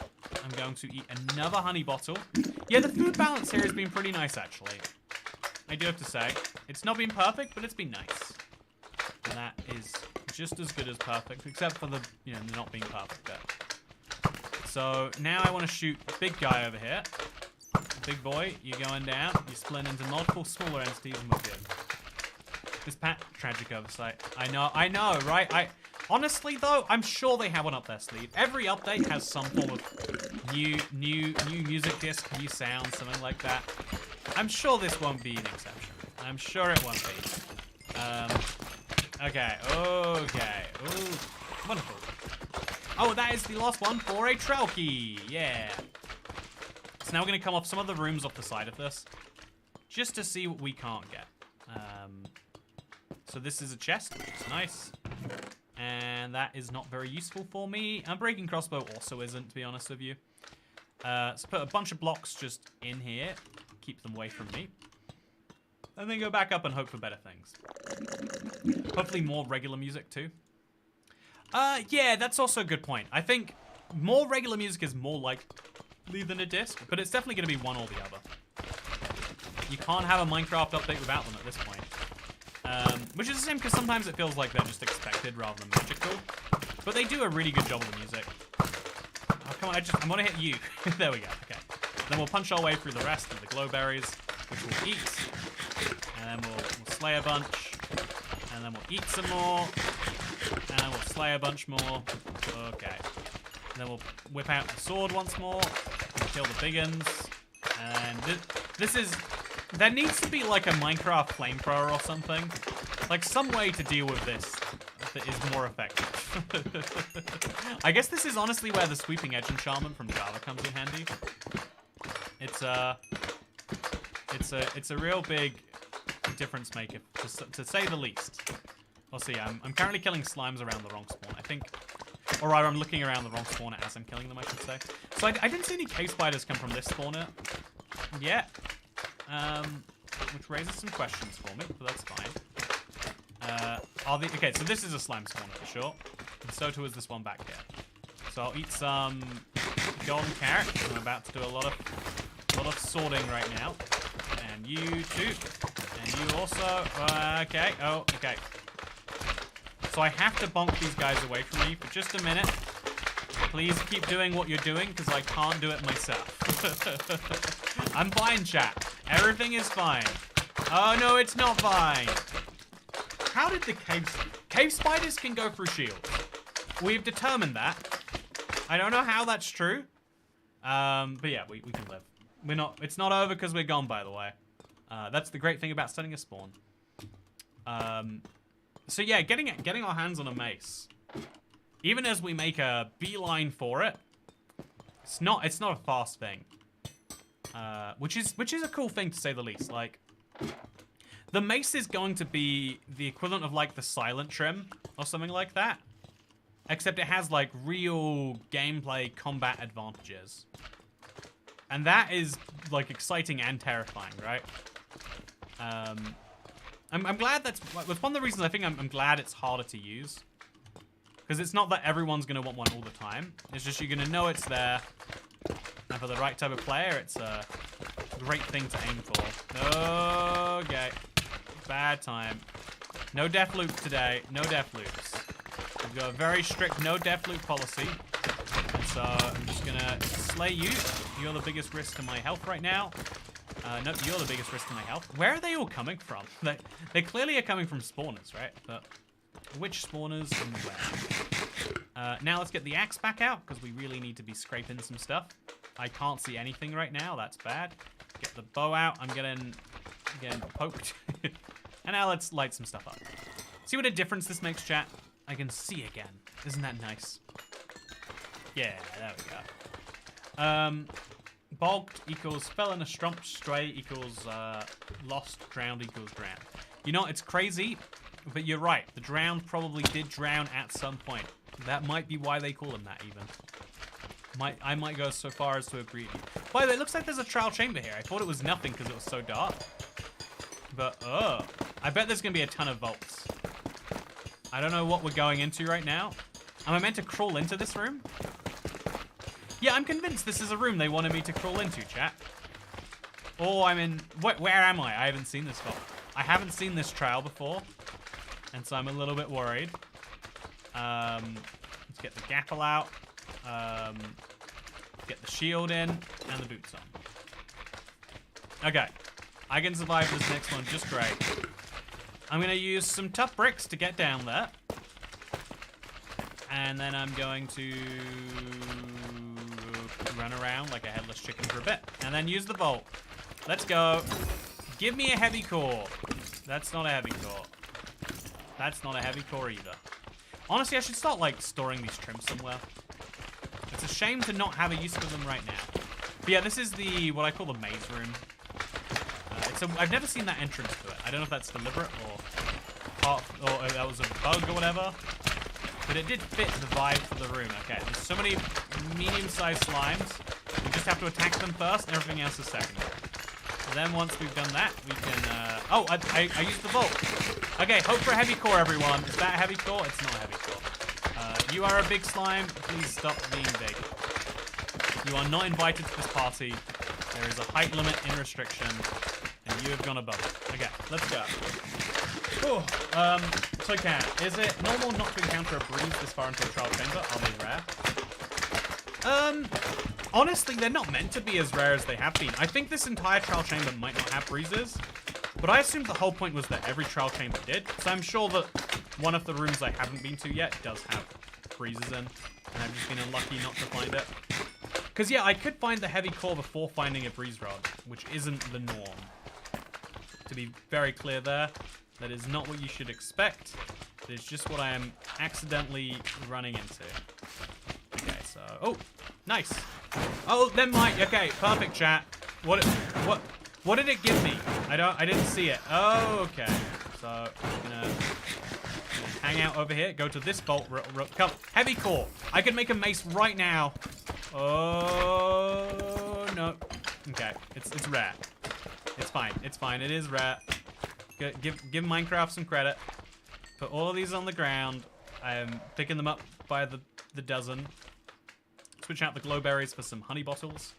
going to eat another honey bottle. Yeah, the food balance here has been pretty nice, actually. I do have to say. It's not been perfect, but it's been nice. And that is just as good as perfect, except for the, you know, not being perfect bit. So now I want to shoot big guy over here. Big boy, you're going down. You're split into multiple smaller entities and we're good. This tragic oversight. I know, right? Honestly though, I'm sure they have one up their sleeve. Every update has some form of new music disc, new sound, something like that. I'm sure this won't be an exception. I'm sure it won't be. Okay. Ooh, wonderful. Oh, that is the last one for a trail key. Yeah. So now we're going to come off some of the rooms off the side of this, just to see what we can't get. So this is a chest. It's nice. And that is not very useful for me. And breaking crossbow also isn't, to be honest with you. So put a bunch of blocks just in here. Keep them away from me. And then go back up and hope for better things. Hopefully more regular music too. Yeah, that's also a good point. I think more regular music is more likely than a disc, but it's definitely going to be one or the other. You can't have a Minecraft update without them at this point. Which is a shame because sometimes it feels like they're just expected rather than magical. But they do a really good job of the music. Oh, come on, I want to hit you. There we go, okay. Then we'll punch our way through the rest of the glowberries, which we'll eat. And then we'll slay a bunch. And then we'll eat some more. And then we'll slay a bunch more. Okay. And then we'll whip out the sword once more. Kill the big uns. And this is... There needs to be like a Minecraft flamethrower or something. Like some way to deal with this that is more effective. I guess this is honestly where the sweeping edge enchantment from Java comes in handy. It's a real big difference maker, to say the least. We'll see. I'm currently killing slimes around the wrong spawn, I think. Or rather, I'm looking around the wrong spawner as I'm killing them, I should say. So I didn't see any cave spiders come from this spawner yet. Which raises some questions for me, but that's fine. Okay, so this is a slime spawner for sure. And so too is this one back here. So I'll eat some golden carrot. I'm about to do a lot of sorting right now. And you too. And you also. Okay. Oh, okay. So I have to bonk these guys away from me for just a minute. Please keep doing what you're doing, because I can't do it myself. I'm fine, chat. Everything is fine. Oh, no, it's not fine. How did the cave spiders can go through shields? We've determined that. I don't know how that's true. But yeah, we can live. It's not over because we're gone, by the way. That's the great thing about setting a spawn. So yeah, getting our hands on a mace. Even as we make a beeline for it, it's not a fast thing. Which is a cool thing to say the least. Like, the mace is going to be the equivalent of like the silent trim or something like that. Except it has like real gameplay combat advantages. And that is like exciting and terrifying, right? I'm glad that's one of the reasons I think I'm glad it's harder to use. Because it's not that everyone's going to want one all the time. It's just you're going to know it's there. And for the right type of player, it's a great thing to aim for. Okay. Bad time. No death loop today. No death loops. We've got a very strict no death loop policy. And so I'm just going to slay you. You're the biggest risk to my health right now. No, you're the biggest risk to my health. Where are they all coming from? They clearly are coming from spawners, right? But which spawners and where? Now let's get the axe back out, because we really need to be scraping some stuff. I can't see anything right now. That's bad. Get the bow out. I'm getting poked. And now let's light some stuff up. See what a difference this makes, chat? I can see again. Isn't that nice? Yeah, there we go. Bogged equals fell in a strump, stray equals lost, drowned equals drowned. You know, it's crazy, but you're right. The drowned probably did drown at some point. That might be why they call him that, even. I might go so far as to agree. By the way, it looks like there's a trial chamber here. I thought it was nothing because it was so dark. But, I bet there's going to be a ton of vaults. I don't know what we're going into right now. Am I meant to crawl into this room? Yeah, I'm convinced this is a room they wanted me to crawl into, chat. Oh, I'm in... Where am I? I haven't seen this vault. I haven't seen this trial before. And so I'm a little bit worried. Let's get the gapple out. Get the shield in. And the boots on. Okay. I can survive this next one just great. I'm going to use some tough bricks to get down there. And then I'm going to run around like a headless chicken for a bit. And then use the vault. Let's go. Give me a heavy core. That's not a heavy core. That's not a heavy core either. Honestly, I should start, like, storing these trims somewhere. It's a shame to not have a use for them right now. But yeah, this is what I call the maze room. I've never seen that entrance to it. I don't know if that's deliberate or that was a bug or whatever. But it did fit the vibe for the room. Okay, there's so many medium-sized slimes. We just have to attack them first, and everything else is secondary. And then once we've done that, we can... Oh, I used the vault. Okay, hope for a heavy core, everyone. Is that a heavy core? It's not a heavy core. You are a big slime. Please stop being big. You are not invited to this party. There is a height limit in restriction. And you have gone above it. Okay, let's go. Cool. Toycat, is it normal not to encounter a breeze this far into a trial chamber? Are they rare? Honestly, they're not meant to be as rare as they have been. I think this entire trial chamber might not have breezes, but I assumed the whole point was that every trial chamber did. So I'm sure that one of the rooms I haven't been to yet does have breezes in, and I've just been unlucky not to find it. Because yeah, I could find the heavy core before finding a breeze rod, which isn't the norm. To be very clear there, that is not what you should expect. It is just what I am accidentally running into. Okay, so... Oh, nice. Oh, then okay, perfect, chat. What did it give me? I didn't see it. Oh, okay. So, I'm gonna hang out over here. Go to this vault. Come, heavy core. I can make a mace right now. Oh, no. Okay, it's rare. It's fine. It's fine. It is rare. Give Minecraft some credit. Put all of these on the ground. I am picking them up by the dozen. Switch out the glow berries for some honey bottles.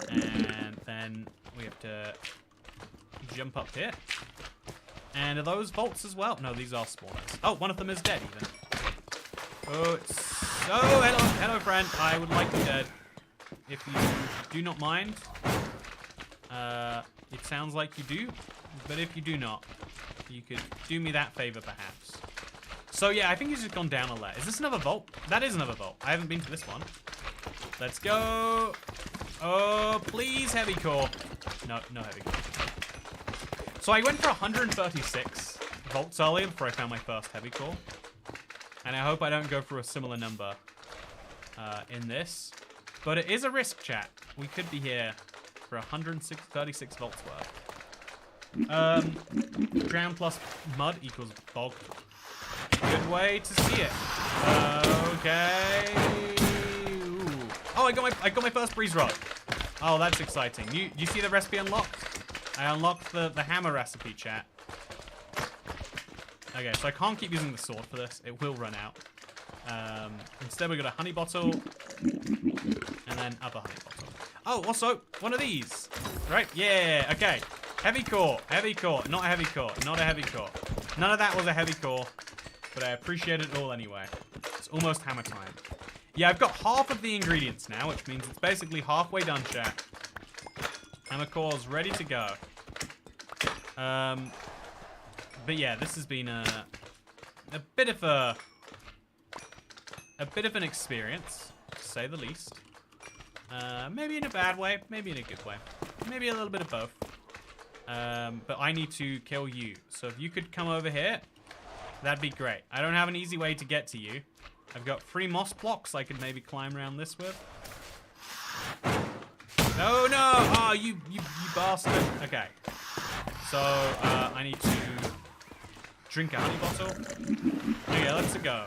And then we have to jump up here. And are those bolts as well? No, these are spawners. Oh, one of them is dead even. Oh, hello friend. I would like you dead. If you do not mind. It sounds like you do, but if you do not, you could do me that favor, perhaps. So yeah, I think he's just gone down a layer. Is this another vault? That is another vault. I haven't been to this one. Let's go. Oh, please, heavy core. No heavy core. So I went for 136 volts earlier before I found my first heavy core. And I hope I don't go for a similar number in this. But it is a risk, chat. We could be here for 136 volts worth. Drown plus mud equals bogged. Good way to see it. Okay. Ooh. Oh, I got my first breeze rod. Oh, that's exciting. You see the recipe unlocked? I unlocked the hammer recipe, chat. Okay, so I can't keep using the sword for this. It will run out. Instead, we got a honey bottle. And then other honey bottle. Oh, also, one of these. Right? Yeah, okay. Heavy core, not a heavy core, not a heavy core. None of that was a heavy core, but I appreciate it all anyway. It's almost hammer time. Yeah, I've got half of the ingredients now, which means it's basically halfway done, chat. Hammer core's ready to go. But yeah, this has been a bit of an experience, to say the least. Maybe in a bad way, maybe in a good way. Maybe a little bit of both. But I need to kill you. So if you could come over here That'd be great. I don't have an easy way to get to you. I've got 3 moss blocks I could maybe climb around this with. No, no! Oh, you bastard. Okay. So, I need to drink a honey bottle. Okay, let's go.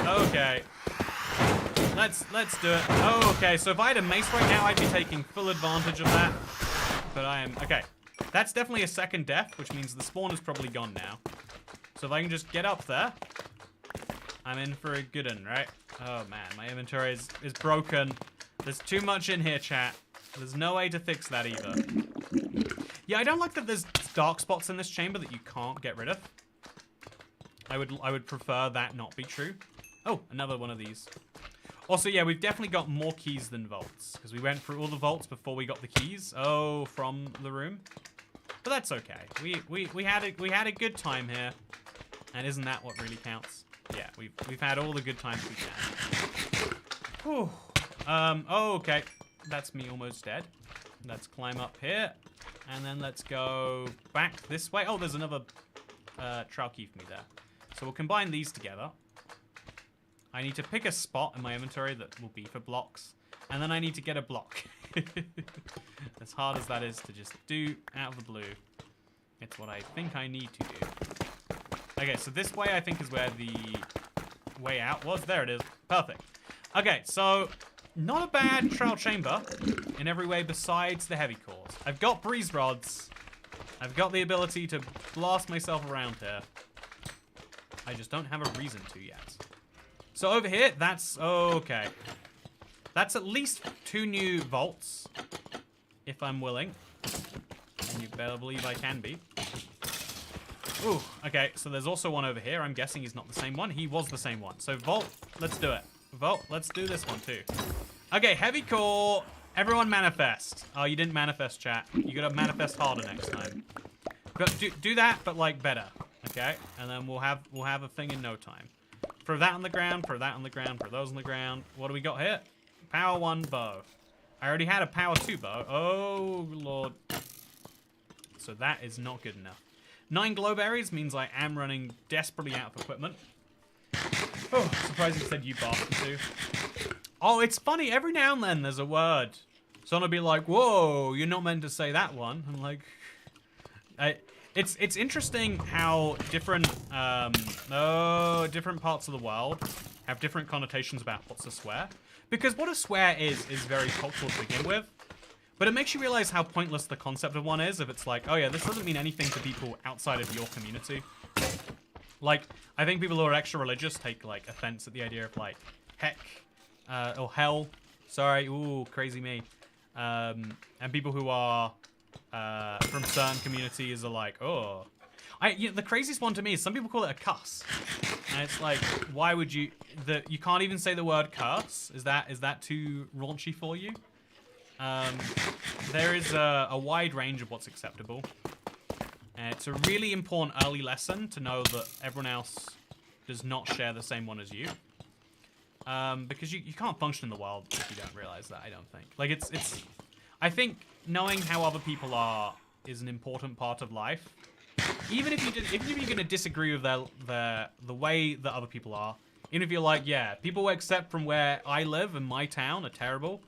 Okay. Let's do it. Oh, okay. So if I had a mace right now, I'd be taking full advantage of that. But I am... Okay. That's definitely a second death, which means the spawn is probably gone now. So if I can just get up there, I'm in for a good one, right? Oh, man. My inventory is broken. There's too much in here, chat. There's no way to fix that either. Yeah, I don't like that there's dark spots in this chamber that you can't get rid of. I would prefer that not be true. Oh, another one of these. Also, yeah, we've definitely got more keys than vaults, because we went through all the vaults before we got the keys. Oh, from the room. But that's okay. We had a good time here, and isn't that what really counts? Yeah, we've had all the good times we can. Whew. Oh, okay. That's me almost dead. Let's climb up here, and then let's go back this way. Oh, there's another trial key for me there. So we'll combine these together. I need to pick a spot in my inventory that will be for blocks. And then I need to get a block. As hard as that is to just do out of the blue. It's what I think I need to do. Okay, so this way I think is where the way out was. There it is. Perfect. Okay, so not a bad trial chamber in every way besides the heavy cores. I've got breeze rods. I've got the ability to blast myself around here. I just don't have a reason to yet. So over here, that's... Okay. That's at least 2 new vaults. If I'm willing. And you better believe I can be. Ooh, okay. So there's also one over here. I'm guessing he's not the same one. He was the same one. So vault, let's do it. Vault, let's do this one too. Okay, heavy core. Everyone manifest. Oh, you didn't manifest, chat. You gotta manifest harder next time. But do that, but like better. Okay? And then we'll have a thing in no time. Throw that on the ground, throw that on the ground, throw those on the ground. What do we got here? Power 1 bow. I already had a power 2 bow. Oh, Lord. So that is not good enough. 9 glowberries means I am running desperately out of equipment. Oh, surprising it said you bastard too. Oh, it's funny. Every now and then there's a word. Someone will be like, whoa, you're not meant to say that one. I'm like... It's interesting how different different parts of the world have different connotations about what's a swear. Because what a swear is very cultural to begin with. But it makes you realize how pointless the concept of one is if it's like, oh yeah, this doesn't mean anything to people outside of your community. Like, I think people who are extra religious take like offense at the idea of like heck or hell. Sorry, ooh, crazy me. And people who are from certain communities are like, oh. The craziest one to me is some people call it a cuss. And it's like, why would you... You can't even say the word curse? Is that too raunchy for you? There is a wide range of what's acceptable. And it's a really important early lesson to know that everyone else does not share the same one as you. Because you can't function in the world if you don't realize that, I don't think. Like, it's... I think knowing how other people are is an important part of life. Even if you're going to disagree with the way that other people are, even if you're like, yeah, people who accept from where I live and my town are terrible,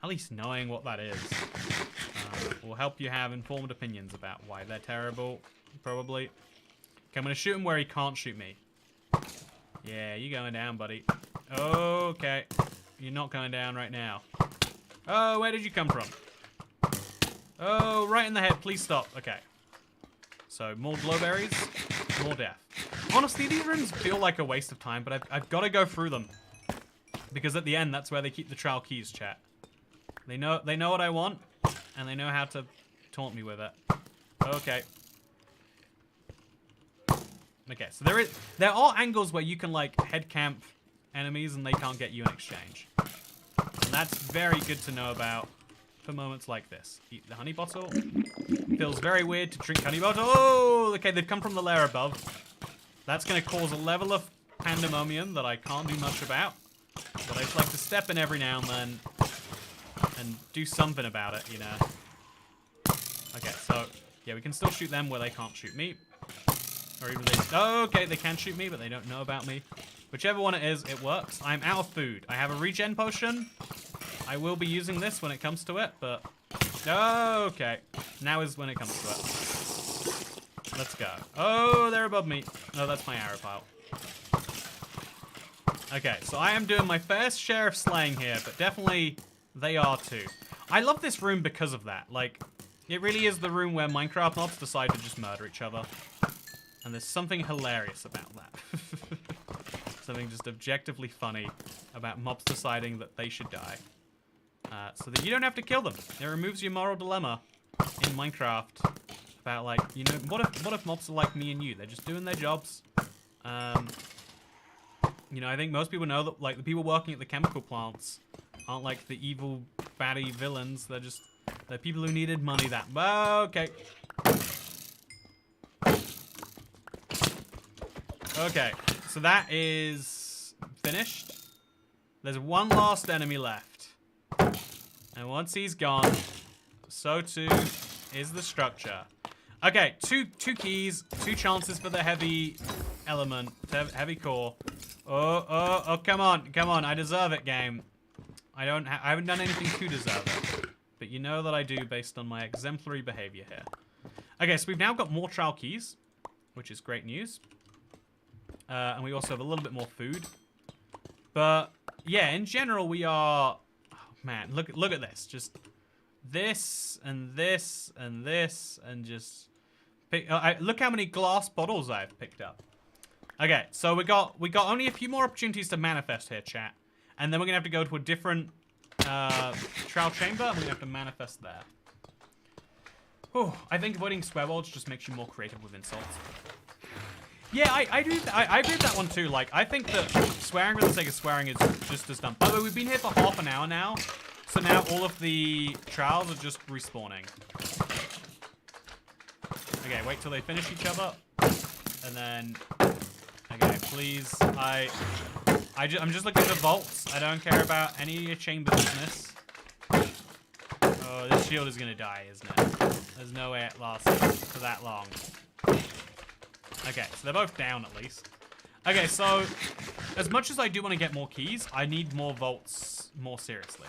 at least knowing what that is will help you have informed opinions about why they're terrible, probably. Okay, I'm going to shoot him where he can't shoot me. Yeah, you're going down, buddy. Okay. You're not going down right now. Oh, where did you come from? Oh, right in the head. Please stop. Okay. So, more glowberries, more death. Honestly, these rooms feel like a waste of time, but I've got to go through them. Because at the end, that's where they keep the trial keys, chat. They know what I want, and they know how to taunt me with it. Okay. Okay, so there are angles where you can, like, head camp enemies and they can't get you in exchange. And that's very good to know about for moments like this. Eat the honey bottle. Feels very weird to drink honey bottle. Oh, okay, they've come from the layer above. That's going to cause a level of pandemonium that I can't do much about. But I just like to step in every now and then and do something about it, you know. Okay, so Yeah, we can still shoot them where they can't shoot me. Or even they... Oh, okay, they can shoot me, but they don't know about me. Whichever one it is, it works. I'm out of food. I have a regen potion. I will be using this when it comes to it, but... Okay. Now is when it comes to it. Let's go. Oh, they're above me. No, that's my arrow pile. Okay, so I am doing my fair share of slaying here, but definitely they are too. I love this room because of that. Like, it really is the room where Minecraft mobs decide to just murder each other. And there's something hilarious about that. Something just objectively funny about mobs deciding that they should die. So that you don't have to kill them. It removes your moral dilemma in Minecraft about, like, you know, what if mobs are like me and you? They're just doing their jobs. You know, I think most people know that, like, the people working at the chemical plants aren't, like, the evil, baddie villains. They're people who needed money that... Okay. Okay, so that is finished. There's one last enemy left. And once he's gone, so too is the structure. Okay, two keys, 2 chances for the heavy element, heavy core. Oh, come on, I deserve it, game. I haven't done anything to deserve it. But you know that I do based on my exemplary behavior here. Okay, so we've now got more trial keys, which is great news. And we also have a little bit more food. But, yeah, in general, we are... Oh, man, look at this. Just this, and this, and this, and just... look how many glass bottles I've picked up. Okay, so we got only a few more opportunities to manifest here, chat. And then we're going to have to go to a different trial chamber, and we're going to have to manifest there. Whew, I think avoiding swear words just makes you more creative with insults. Yeah, I agree with that one too. Like, I think that swearing for the sake of swearing is just as dumb. By the way, we've been here for half an hour now, so now all of the trials are just respawning. Okay, wait till they finish each other, and then... Okay, please, I'm just looking for vaults. I don't care about any of your chamber business. Oh, this shield is gonna die, isn't it? There's no way it lasts for that long. Okay, so they're both down at least. Okay, so as much as I do want to get more keys, I need more vaults more seriously.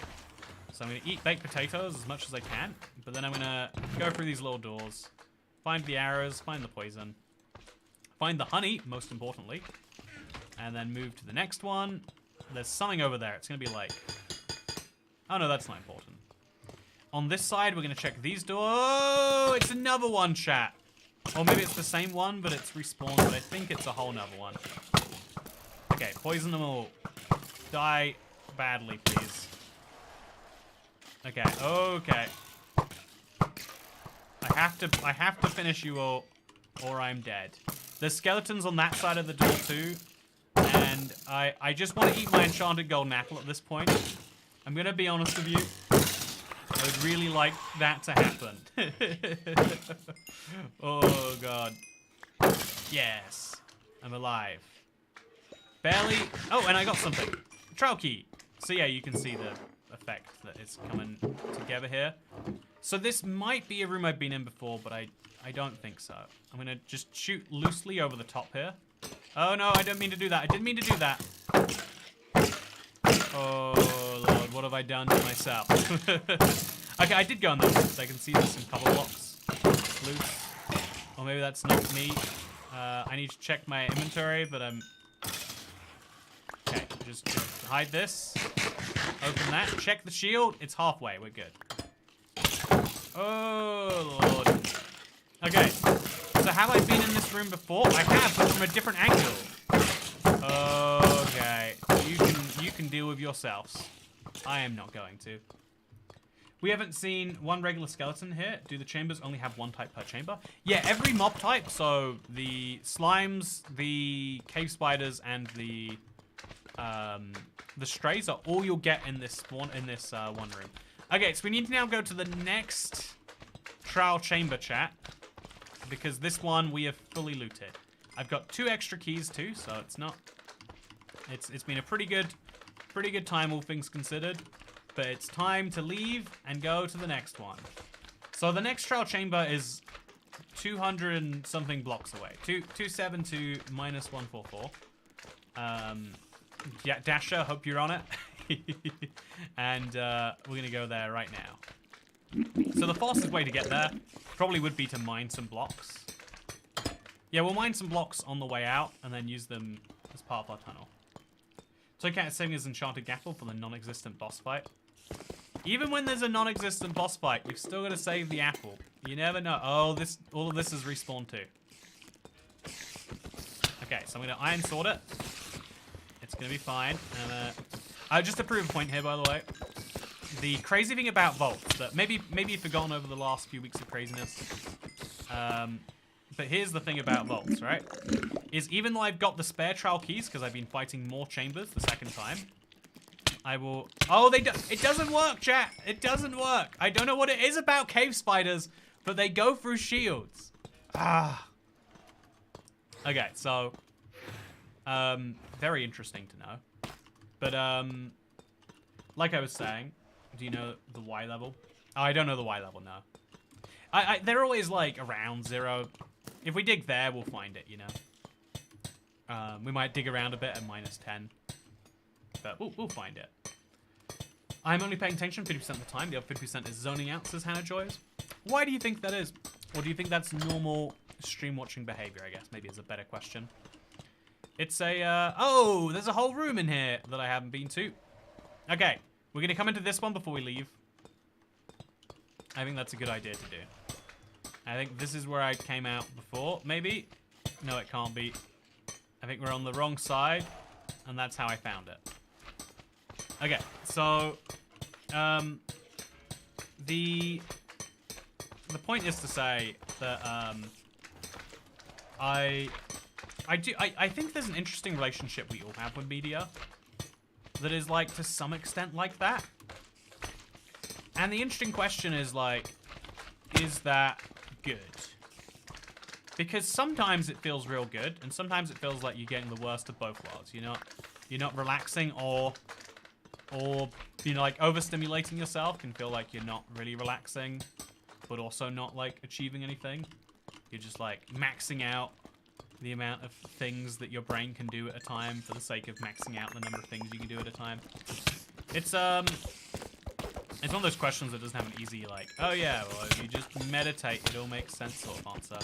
So I'm going to eat baked potatoes as much as I can, but then I'm going to go through these little doors, find the arrows, find the poison, find the honey, most importantly, and then move to the next one. There's something over there. It's going to be like... Oh, no, that's not important. On this side, we're going to check these doors. Oh, it's another one, chat. Or maybe it's the same one, but it's respawned, but I think it's a whole nother one. Okay, poison them all. Die badly, please. Okay, okay. I have to finish you all, or I'm dead. There's skeletons on that side of the door too, and I just want to eat my enchanted golden apple at this point. I'm gonna be honest with you. I would really like that to happen. Oh, God. Yes. I'm alive. Barely. Oh, and I got something. Trial key. So, yeah, you can see the effect that it's coming together here. So this might be a room I've been in before, but I don't think so. I'm going to just shoot loosely over the top here. Oh, no, I didn't mean to do that. I didn't mean to do that. Oh, Lord, what have I done to myself? Okay, I did go in there because I can see there's some cover blocks loose. Or maybe that's not me. I need to check my inventory, but I'm... Okay, just hide this. Open that. Check the shield. It's halfway. We're good. Oh, Lord. Okay. So have I been in this room before? I have, but from a different angle. Okay. You can deal with yourselves. I am not going to. We haven't seen one regular skeleton here. Do the chambers only have one type per chamber? Yeah, every mob type, so the slimes, the cave spiders, and the strays are all you'll get in this one room. Okay, so we need to now go to the next trial chamber, chat, because this one we have fully looted. I've got 2 extra keys too, so it's not. It's been a pretty good time, all things considered. But it's time to leave and go to the next one. So the next trial chamber is 200 and something blocks away. 272 minus 144. Yeah, Dasher, hope you're on it. And we're gonna go there right now. So the fastest way to get there probably would be to mine some blocks. Yeah, we'll mine some blocks on the way out and then use them as part of our tunnel. Toycat is saving his enchanted gapple for the non-existent boss fight. Even when there's a non-existent boss fight, you've still got to save the apple. You never know. Oh, all of this is respawned too. Okay, so I'm gonna iron sword it. It's gonna be fine. And just to prove a point here, by the way, the crazy thing about vaults that maybe you've forgotten over the last few weeks of craziness. But here's the thing about vaults, right? Is even though I've got the spare trial keys because I've been fighting more chambers the second time, I will. Oh, it doesn't work, chat. It doesn't work. I don't know what it is about cave spiders, but they go through shields. Ah. Okay, so very interesting to know. But like I was saying, do you know the Y level? Oh, I don't know the Y level, no. They're always like around 0. If we dig there, we'll find it, you know. We might dig around a bit at minus 10. But we'll find it. I'm only paying attention 50% of the time. The other 50% is zoning out, says Hannah Joys. Why do you think that is? Or do you think that's normal stream watching behavior, I guess? Maybe is a better question. It's a, oh, there's a whole room in here that I haven't been to. Okay, we're going to come into this one before we leave. I think that's a good idea to do. I think this is where I came out before, maybe? No, it can't be. I think we're on the wrong side, and that's how I found it. Okay, so the point is to say that I think there's an interesting relationship we all have with media that is like to some extent like that. And the interesting question is like, is that good? Because sometimes it feels real good, and sometimes it feels like you're getting the worst of both worlds. You're not relaxing, or you know, like overstimulating yourself can feel like you're not really relaxing, but also not like achieving anything. You're just like maxing out the amount of things that your brain can do at a time for the sake of maxing out the number of things you can do at a time. It's one of those questions that doesn't have an easy like, oh yeah, well if you just meditate it all makes sense sort of answer.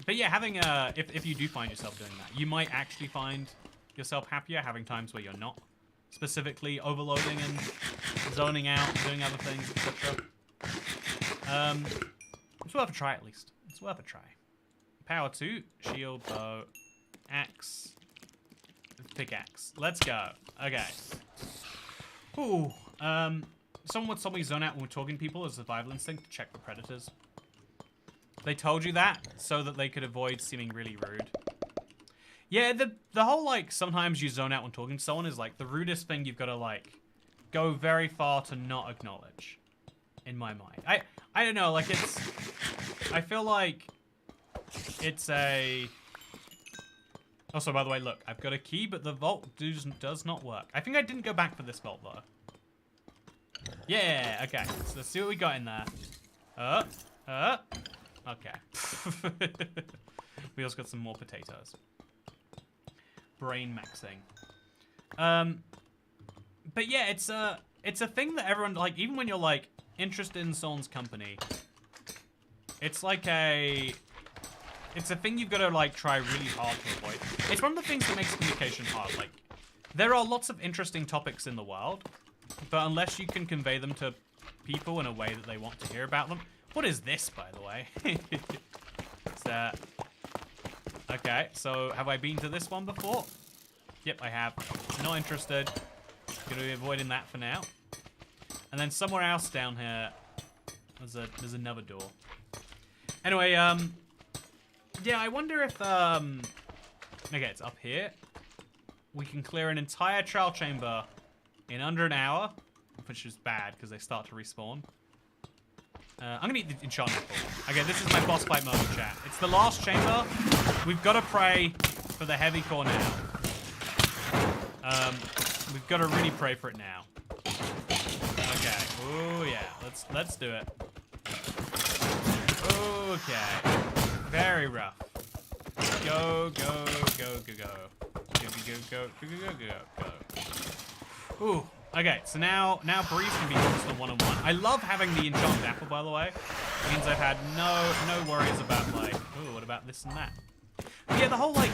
But yeah, having if you do find yourself doing that, you might actually find yourself happier having times where you're not specifically overloading and zoning out, doing other things, etc. It's worth a try at least. It's worth a try. Power 2, shield, bow, axe, pickaxe. Let's go. Okay. Ooh. Someone would suddenly zone out when we're talking to people as survival instinct to check for predators. They told you that so that they could avoid seeming really rude. Yeah, the whole like sometimes you zone out when talking to someone is like the rudest thing you've got to like go very far to not acknowledge. In my mind, I don't know. Like it's, I feel like it's a. Also, by the way, look, I've got a key, but the vault does not work. I think I didn't go back for this vault though. Yeah, okay. So let's see what we got in there. Okay. We also got some more potatoes. Brain maxing. But yeah, it's a thing that everyone like. Even when you're like interested in someone's company, it's like it's a thing you've got to like try really hard to avoid. It's one of the things that makes communication hard. Like, there are lots of interesting topics in the world, but unless you can convey them to people in a way that they want to hear about them. What is this, by the way? It's that. Okay, so have I been to this one before? Yep, I have. Not interested. Gonna be avoiding that for now. And then somewhere else down here, there's another door. Anyway, yeah, I wonder if okay, it's up here. We can clear an entire trial chamber in under an hour, which is bad because they start to respawn. I'm gonna eat the enchantment ball. Okay, this is my boss fight moment, chat. It's the last chamber. We've got to pray for the heavy core now. We've got to really pray for it now. Okay. Oh yeah. Let's do it. Okay. Very rough. Go, go, go, go, go. Go, go, go, go, go, go, go, go. Ooh. Okay, so now Breeze can be just a one-on-one. I love having the enchanted apple, by the way. It means I've had no worries about, like, ooh, what about this and that? But yeah, the whole, like,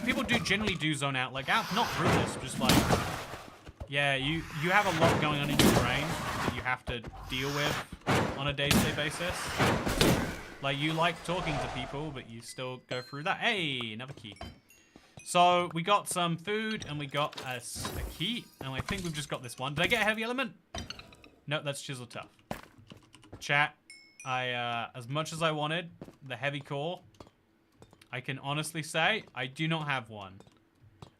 people generally do zone out, like, not through this, just like, yeah, you have a lot going on in your brain that you have to deal with on a day-to-day basis. Like, you like talking to people, but you still go through that. Hey, another key. So, we got some food, and we got a key, and I think we've just got this one. Did I get a heavy element? No, that's chisel tough. Chat, as much as I wanted the heavy core, I can honestly say I do not have one.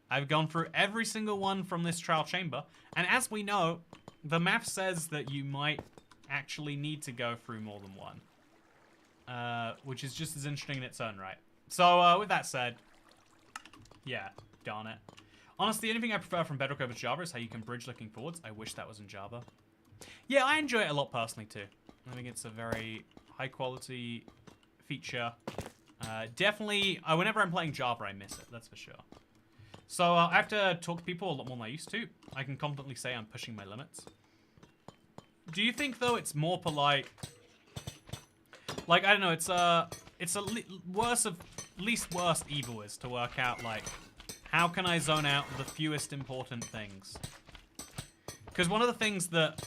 I've gone through every single one from this trial chamber, and as we know, the math says that you might actually need to go through more than one, which is just as interesting in its own right. So, with that said, yeah, darn it. Honestly, the only thing I prefer from Bedrock over Java is how you can bridge looking forwards. I wish that was in Java. Yeah, I enjoy it a lot personally too. I think it's a very high quality feature. Definitely, whenever I'm playing Java, I miss it, that's for sure. So I have to talk to people a lot more than I used to. I can confidently say I'm pushing my limits. Do you think, though, it's more polite? Like, I don't know, it's a least worst evil is to work out, like, how can I zone out the fewest important things? Because one of the things that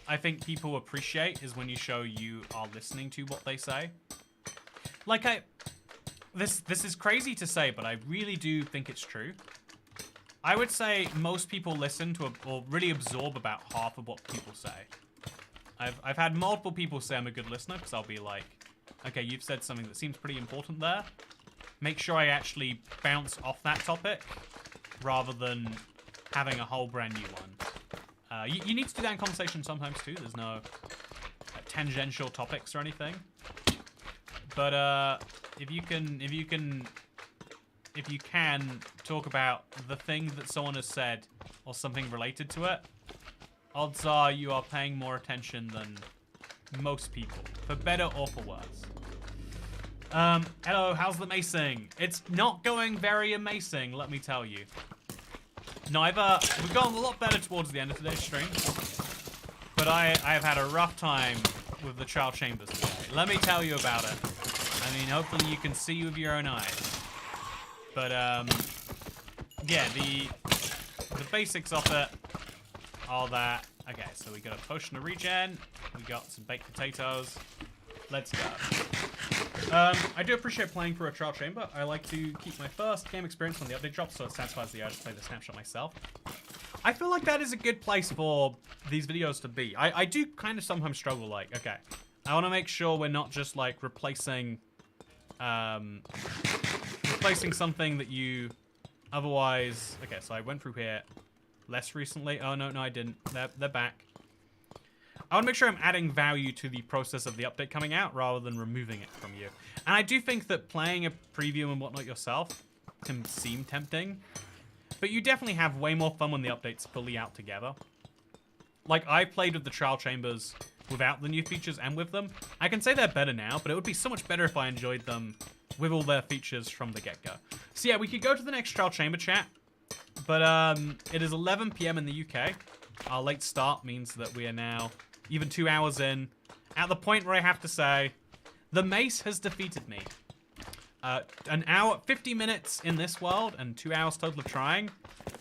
I think people appreciate is when you show you are listening to what they say. Like, this is crazy to say, but I really do think it's true. I would say most people listen to or really absorb about half of what people say. I've had multiple people say I'm a good listener because I'll be like, okay, you've said something that seems pretty important there. Make sure I actually bounce off that topic rather than having a whole brand new one. You need to do that in conversation sometimes too. There's no tangential topics or anything. But if you can talk about the thing that someone has said or something related to it, odds are you are paying more attention than most people, for better or for worse. Hello, how's the macing? It's not going very amazing, let me tell you. Neither, we've gotten a lot better towards the end of today's stream, but I have had a rough time with the trial chambers today. Let me tell you about it. I mean, hopefully you can see with your own eyes. But, yeah, the basics of it, all that. Okay, so we got a potion of regen. We got some baked potatoes. Let's go. I do appreciate playing for a trial chamber. I like to keep my first game experience when the update drops, so it satisfies the urge to play the snapshot myself. I feel like that is a good place for these videos to be. I do kind of sometimes struggle, like, okay, I want to make sure we're not just, like, replacing something that you otherwise... Okay, so I went through here less recently. Oh, no, I didn't. They're back. I want to make sure I'm adding value to the process of the update coming out rather than removing it from you. And I do think that playing a preview and whatnot yourself can seem tempting, but you definitely have way more fun when the update's fully out together. Like, I played with the trial chambers without the new features and with them. I can say they're better now, but it would be so much better if I enjoyed them with all their features from the get-go. So yeah, we could go to the next trial chamber chat, but it is 11 PM in the UK. Our late start means that we are now even 2 hours in, at the point where I have to say, the mace has defeated me. An hour, 50 minutes in this world, and 2 hours total of trying,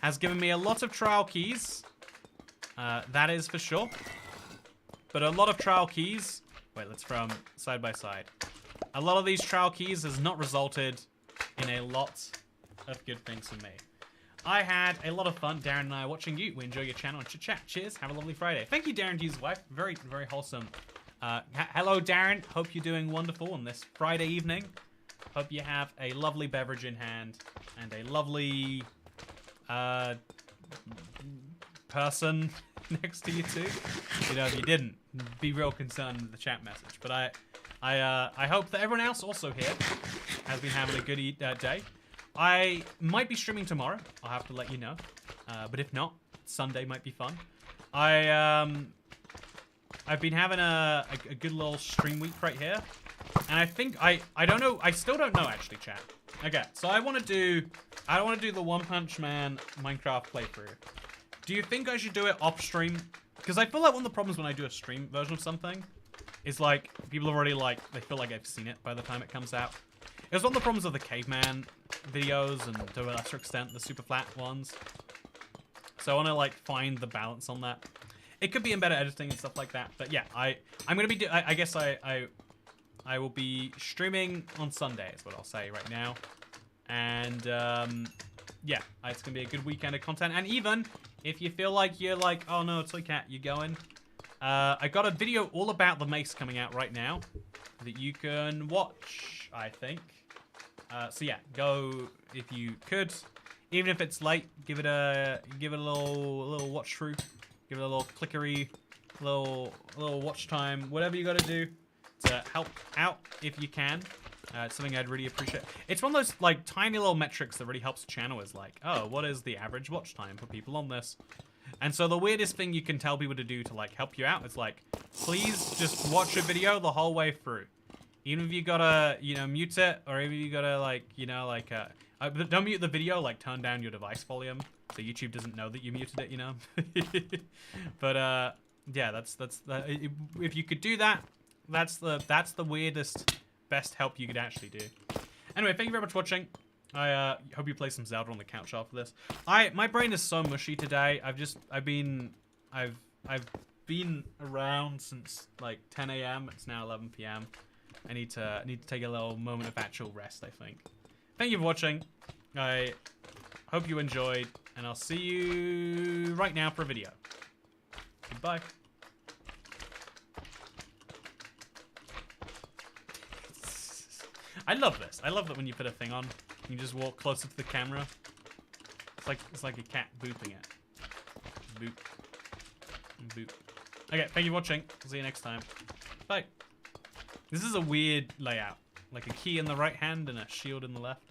has given me a lot of trial keys. That is for sure. But a lot of trial keys, wait, let's from side by side. A lot of these trial keys has not resulted in a lot of good things for me. I had a lot of fun, Darren and I, watching you. We enjoy your channel and chat. Cheers. Have a lovely Friday. Thank you, Darren, to his wife. Very, very wholesome. Hello, Darren. Hope you're doing wonderful on this Friday evening. Hope you have a lovely beverage in hand and a lovely person next to you too. You know, if you didn't, be real concerned with the chat message. But I hope that everyone else also here has been having a good day. I might be streaming tomorrow. I'll have to let you know. But if not, Sunday might be fun. I've been having a good little stream week right here. And I think, I don't know, I still don't know actually, chat. Okay, so I want to do the One Punch Man Minecraft playthrough. Do you think I should do it off stream? Because I feel like one of the problems when I do a stream version of something is like, people already like, they feel like I've seen it by the time it comes out. It was one of the problems of the caveman videos and to a lesser extent the super flat ones. So I want to like find the balance on that. It could be in better editing and stuff like that. But yeah, I'm gonna be. I guess I will be streaming on Sunday. Is what I'll say right now. And yeah, it's gonna be a good weekend of content. And even if you feel like you're like, oh no, Toycat, you're going. I got a video all about the mace coming out right now that you can watch. I think. So yeah, go if you could, even if it's late, give it a little watch through, give it a little clickery, little watch time, whatever you got to do to help out if you can. It's something I'd really appreciate. It's one of those like tiny little metrics that really helps the channel. Is like, oh, what is the average watch time for people on this? And so the weirdest thing you can tell people to do to like help you out is like, please just watch a video the whole way through. Even if you gotta, you know, mute it, or even if you gotta, like, you know, like, don't mute the video, like, turn down your device volume, so YouTube doesn't know that you muted it, you know? But, yeah, that's if you could do that, that's the weirdest, best help you could actually do. Anyway, thank you very much for watching. I, hope you play some Zelda on the couch after this. My brain is so mushy today. I've been around since, like, 10 a.m. It's now 11 p.m. I need to take a little moment of actual rest, I think. Thank you for watching. I hope you enjoyed, and I'll see you right now for a video. Goodbye. I love this. I love that when you put a thing on, you just walk closer to the camera. It's like a cat booping it. Boop. Boop. Okay, thank you for watching. I'll see you next time. Bye. This is a weird layout. Like a key in the right hand and a shield in the left.